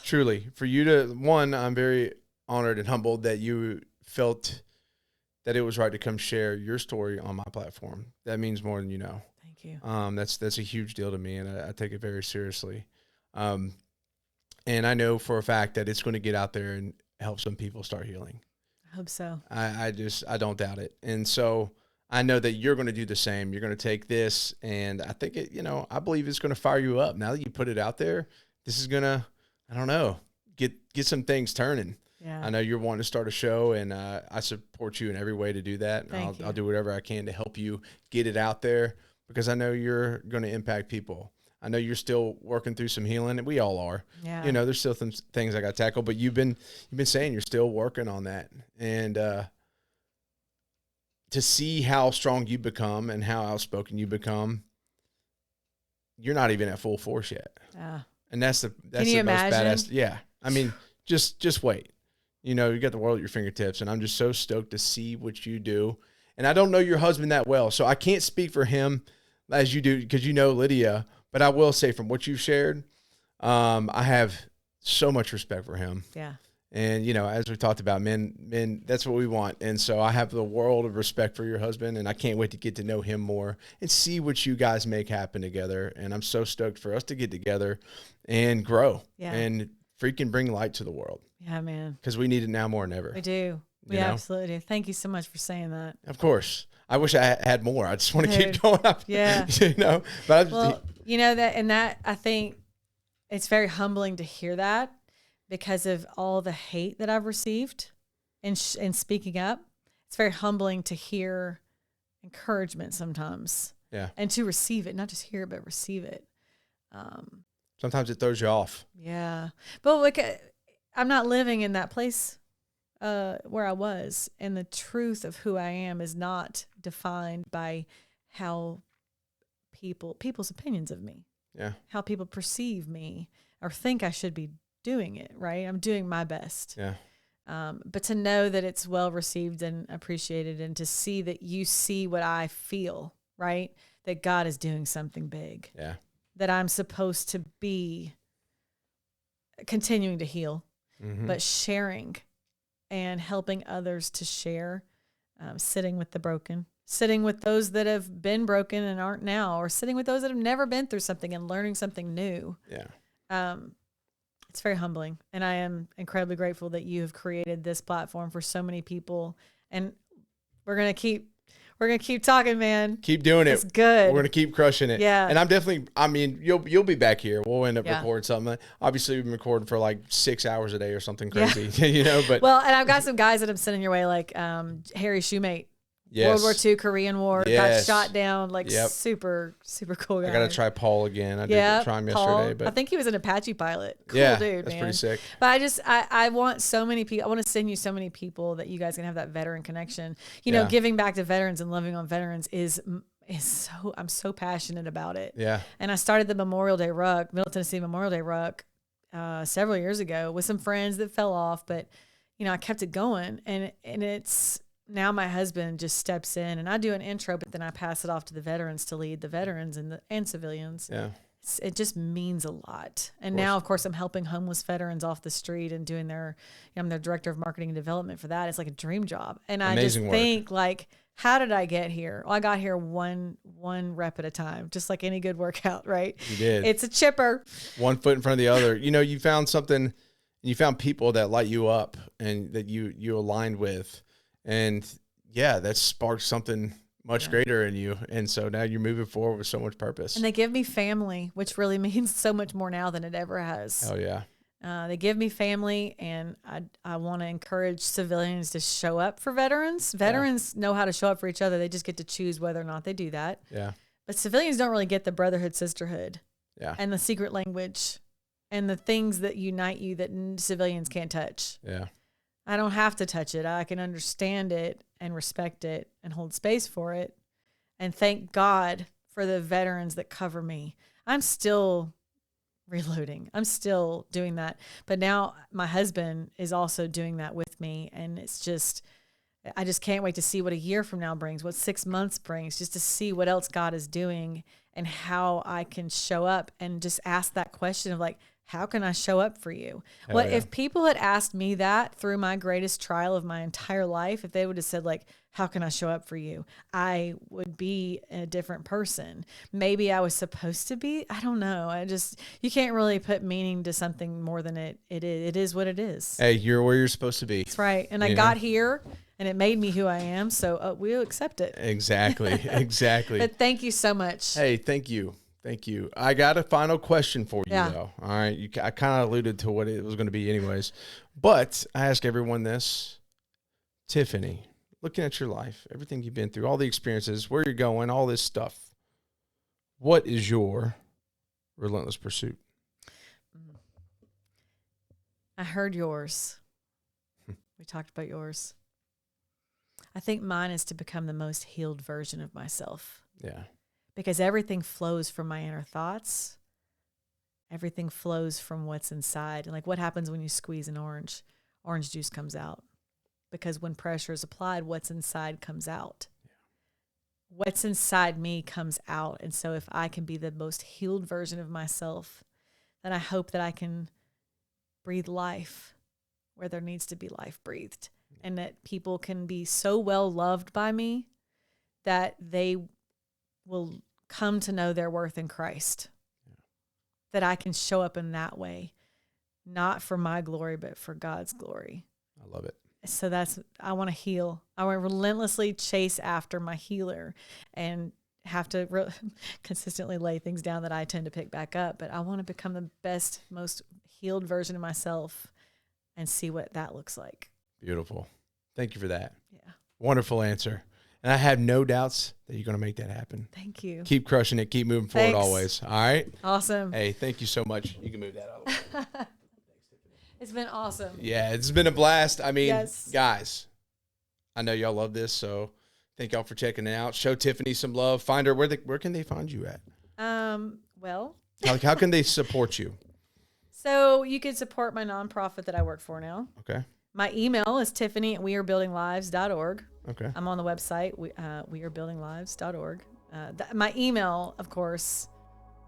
[SPEAKER 1] truly. For you to, one, I'm very honored and humbled that you felt that it was right to come share your story on my platform. That means more than you know.
[SPEAKER 2] Thank you.
[SPEAKER 1] That's a huge deal to me, and I take it very seriously. And I know for a fact that it's going to get out there and help some people start healing.
[SPEAKER 2] I hope so.
[SPEAKER 1] I don't doubt it. And so I know that you're going to do the same. You're going to take this, and I think I believe it's going to fire you up. Now that you put it out there, this is going to, I don't know, get some things turning.
[SPEAKER 2] Yeah.
[SPEAKER 1] I know you're wanting to start a show, and I support you in every way to do that. I'll do whatever I can to help you get it out there, because I know you're going to impact people. I know you're still working through some healing, and we all are.
[SPEAKER 2] Yeah.
[SPEAKER 1] There's still some things I got to tackle, but you've been saying you're still working on that, and to see how strong you become and how outspoken you become, you're not even at full force yet. And that's the most badass. Yeah. I mean, just wait. You got the world at your fingertips, and I'm just so stoked to see what you do. And I don't know your husband that well, so I can't speak for him as you do, because Lydia, but I will say from what you've shared, I have so much respect for him.
[SPEAKER 2] Yeah.
[SPEAKER 1] And, as we talked about, men, that's what we want. And so I have the world of respect for your husband, and I can't wait to get to know him more and see what you guys make happen together. And I'm so stoked for us to get together and grow and freaking bring light to the world.
[SPEAKER 2] Yeah, man.
[SPEAKER 1] Because we need it now more than ever.
[SPEAKER 2] We do. We absolutely do. Thank you so much for saying that.
[SPEAKER 1] Of course. I wish I had more. I just want to keep going up.
[SPEAKER 2] Yeah.
[SPEAKER 1] But
[SPEAKER 2] that I think it's very humbling to hear that, because of all the hate that I've received in speaking up. It's very humbling to hear encouragement sometimes.
[SPEAKER 1] Yeah.
[SPEAKER 2] And to receive it, not just hear it, but receive it.
[SPEAKER 1] Sometimes it throws you off.
[SPEAKER 2] Yeah. But I'm not living in that place where I was, and the truth of who I am is not defined by how people's opinions of me.
[SPEAKER 1] Yeah.
[SPEAKER 2] How people perceive me or think I should be doing it, right? I'm doing my best.
[SPEAKER 1] Yeah.
[SPEAKER 2] But to know that it's well received and appreciated, and to see that you see what I feel, right? That God is doing something big.
[SPEAKER 1] Yeah. That
[SPEAKER 2] I'm supposed to be continuing to heal, but sharing and helping others to share, sitting with the broken, sitting with those that have been broken and aren't now, or sitting with those that have never been through something and learning something new.
[SPEAKER 1] Yeah.
[SPEAKER 2] It's very humbling, and I am incredibly grateful that you have created this platform for so many people. And we're gonna keep talking, man.
[SPEAKER 1] Keep doing it.
[SPEAKER 2] It's good.
[SPEAKER 1] We're gonna keep crushing it.
[SPEAKER 2] Yeah.
[SPEAKER 1] And you'll be back here. We'll end up recording something. Obviously, we've been recording for like 6 hours a day or something crazy.
[SPEAKER 2] Yeah.
[SPEAKER 1] But
[SPEAKER 2] well, and I've got some guys that I'm sending your way, like Harry Shoemate. World War II, Korean War,
[SPEAKER 1] Yes.
[SPEAKER 2] got shot down, like super, super cool guy.
[SPEAKER 1] I got to try Paul again. I did try him yesterday. But
[SPEAKER 2] I think he was an Apache pilot. Cool dude,
[SPEAKER 1] that's
[SPEAKER 2] man.
[SPEAKER 1] pretty sick.
[SPEAKER 2] But I want so many people. I want to send you so many people that you guys can have that veteran connection. You know, giving back to veterans and loving on veterans is so, I'm so passionate about it. Yeah. And I started the Memorial Day Ruck, Middle Tennessee Memorial Day Ruck, several years ago with some friends that fell off, but you know, I kept it going, and it's, now my husband just steps in and I do an intro, but then I pass it off to the veterans to lead the veterans and civilians. Yeah. It just means a lot. And now, of course, I'm helping homeless veterans off the street and doing I'm their director of marketing and development for that. It's like a dream job. And Amazing I just think like, how did I get here? Well, I got here one rep at a time, just like any good workout, right? You did. It's a chipper.
[SPEAKER 1] One foot in front of the other. You know, you found something, you found people that light you up and that you aligned with. And that sparked something much greater in you. And so now you're moving forward with so much purpose.
[SPEAKER 2] And they give me family, which really means so much more now than it ever has.
[SPEAKER 1] Oh, yeah.
[SPEAKER 2] They give me family, and I want to encourage civilians to show up for veterans. Veterans know how to show up for each other. They just get to choose whether or not they do that. Yeah. But civilians don't really get the brotherhood, sisterhood, and the secret language and the things that unite you that civilians can't touch. Yeah. I don't have to touch it. I can understand it and respect it and hold space for it. And thank God for the veterans that cover me. I'm still reloading. I'm still doing that. But now my husband is also doing that with me. And it's just, I just can't wait to see what a year from now brings, what 6 months brings, just to see what else God is doing and how I can show up and just ask that question of like, how can I show up for you? If people had asked me that through my greatest trial of my entire life, if they would have said like, how can I show up for you? I would be a different person. Maybe I was supposed to be. I don't know. You can't really put meaning to something more than it is. It is what it is.
[SPEAKER 1] Hey, you're where you're supposed to be.
[SPEAKER 2] That's right. And I got here and it made me who I am. So we'll accept it.
[SPEAKER 1] Exactly. Exactly.
[SPEAKER 2] But thank you so much.
[SPEAKER 1] Hey, thank you. Thank you. I got a final question for you, though. All right. I kind of alluded to what it was going to be anyways. But I ask everyone this. Tiffany, looking at your life, everything you've been through, all the experiences, where you're going, all this stuff, what is your relentless pursuit?
[SPEAKER 2] I heard yours. We talked about yours. I think mine is to become the most healed version of myself. Yeah. Because everything flows from my inner thoughts. Everything flows from what's inside. And like what happens when you squeeze an orange? Orange juice comes out. Because when pressure is applied, what's inside comes out. Yeah. What's inside me comes out. And so if I can be the most healed version of myself, then I hope that I can breathe life where there needs to be life breathed. And that people can be so well loved by me that they will come to know their worth in Christ. Yeah. That I can show up in that way, not for my glory, but for God's glory.
[SPEAKER 1] I love it.
[SPEAKER 2] So I want to heal. I want to relentlessly chase after my healer and have to consistently lay things down that I tend to pick back up. But I want to become the best, most healed version of myself and see what that looks like.
[SPEAKER 1] Beautiful. Thank you for that. Yeah. Wonderful answer. And I have no doubts that you're going to make that happen.
[SPEAKER 2] Thank you.
[SPEAKER 1] Keep crushing it. Keep moving forward always. All right?
[SPEAKER 2] Awesome.
[SPEAKER 1] Hey, thank you so much. You can move that out of the way.
[SPEAKER 2] It's been awesome.
[SPEAKER 1] Yeah, it's been a blast. I mean, guys, I know y'all love this, so thank y'all for checking it out. Show Tiffany some love. Find her. Where can they find you at?
[SPEAKER 2] Well.
[SPEAKER 1] How can they support you?
[SPEAKER 2] So you can support my nonprofit that I work for now. Okay. My email is tiffany@wearebuildinglives.org. Okay. I'm on the website, wearebuildinglives.org. My email, of course,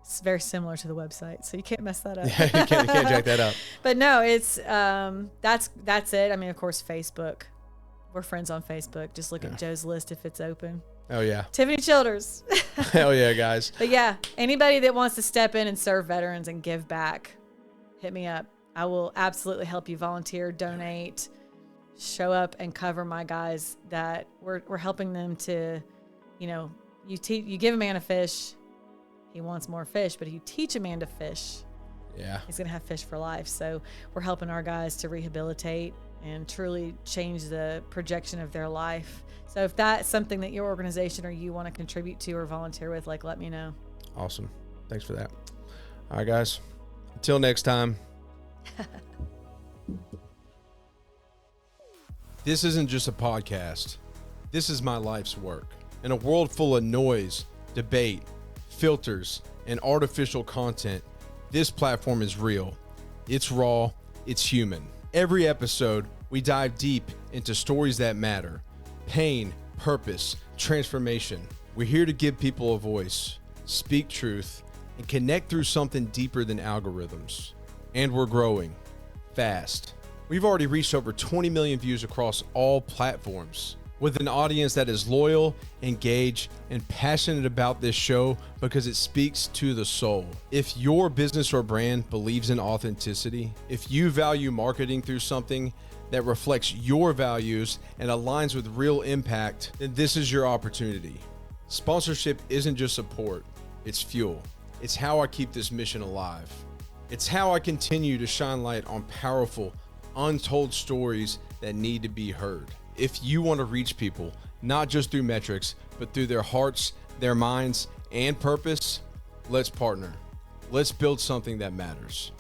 [SPEAKER 2] is very similar to the website, so you can't mess that up.
[SPEAKER 1] Yeah, you can't jack that up.
[SPEAKER 2] But no, it's that's it. I mean, of course, Facebook. We're friends on Facebook. Just look at Joe's list if it's open.
[SPEAKER 1] Oh, yeah.
[SPEAKER 2] Tiffany Childers.
[SPEAKER 1] Hell yeah, guys.
[SPEAKER 2] But yeah, anybody that wants to step in and serve veterans and give back, hit me up. I will absolutely help you volunteer, donate, show up and cover my guys that we're helping them to, you give a man a fish, he wants more fish, but if you teach a man to fish, he's going to have fish for life. So we're helping our guys to rehabilitate and truly change the projection of their life. So if that's something that your organization or you want to contribute to or volunteer with, like, let me know.
[SPEAKER 1] Awesome. Thanks for that. All right, guys. Until next time. This isn't just a podcast. This is my life's work. In a world full of noise, debate, filters, and artificial content, this platform is real. It's raw. It's human. Every episode, we dive deep into stories that matter. Pain, purpose, transformation. We're here to give people a voice, speak truth, and connect through something deeper than algorithms. And we're growing fast. We've already reached over 20 million views across all platforms, with an audience that is loyal, engaged, and passionate about this show because it speaks to the soul. If your business or brand believes in authenticity, if you value marketing through something that reflects your values and aligns with real impact, then this is your opportunity. Sponsorship isn't just support, it's fuel. It's how I keep this mission alive. It's how I continue to shine light on powerful, untold stories that need to be heard. If you want to reach people, not just through metrics, but through their hearts, their minds, and purpose, let's partner. Let's build something that matters.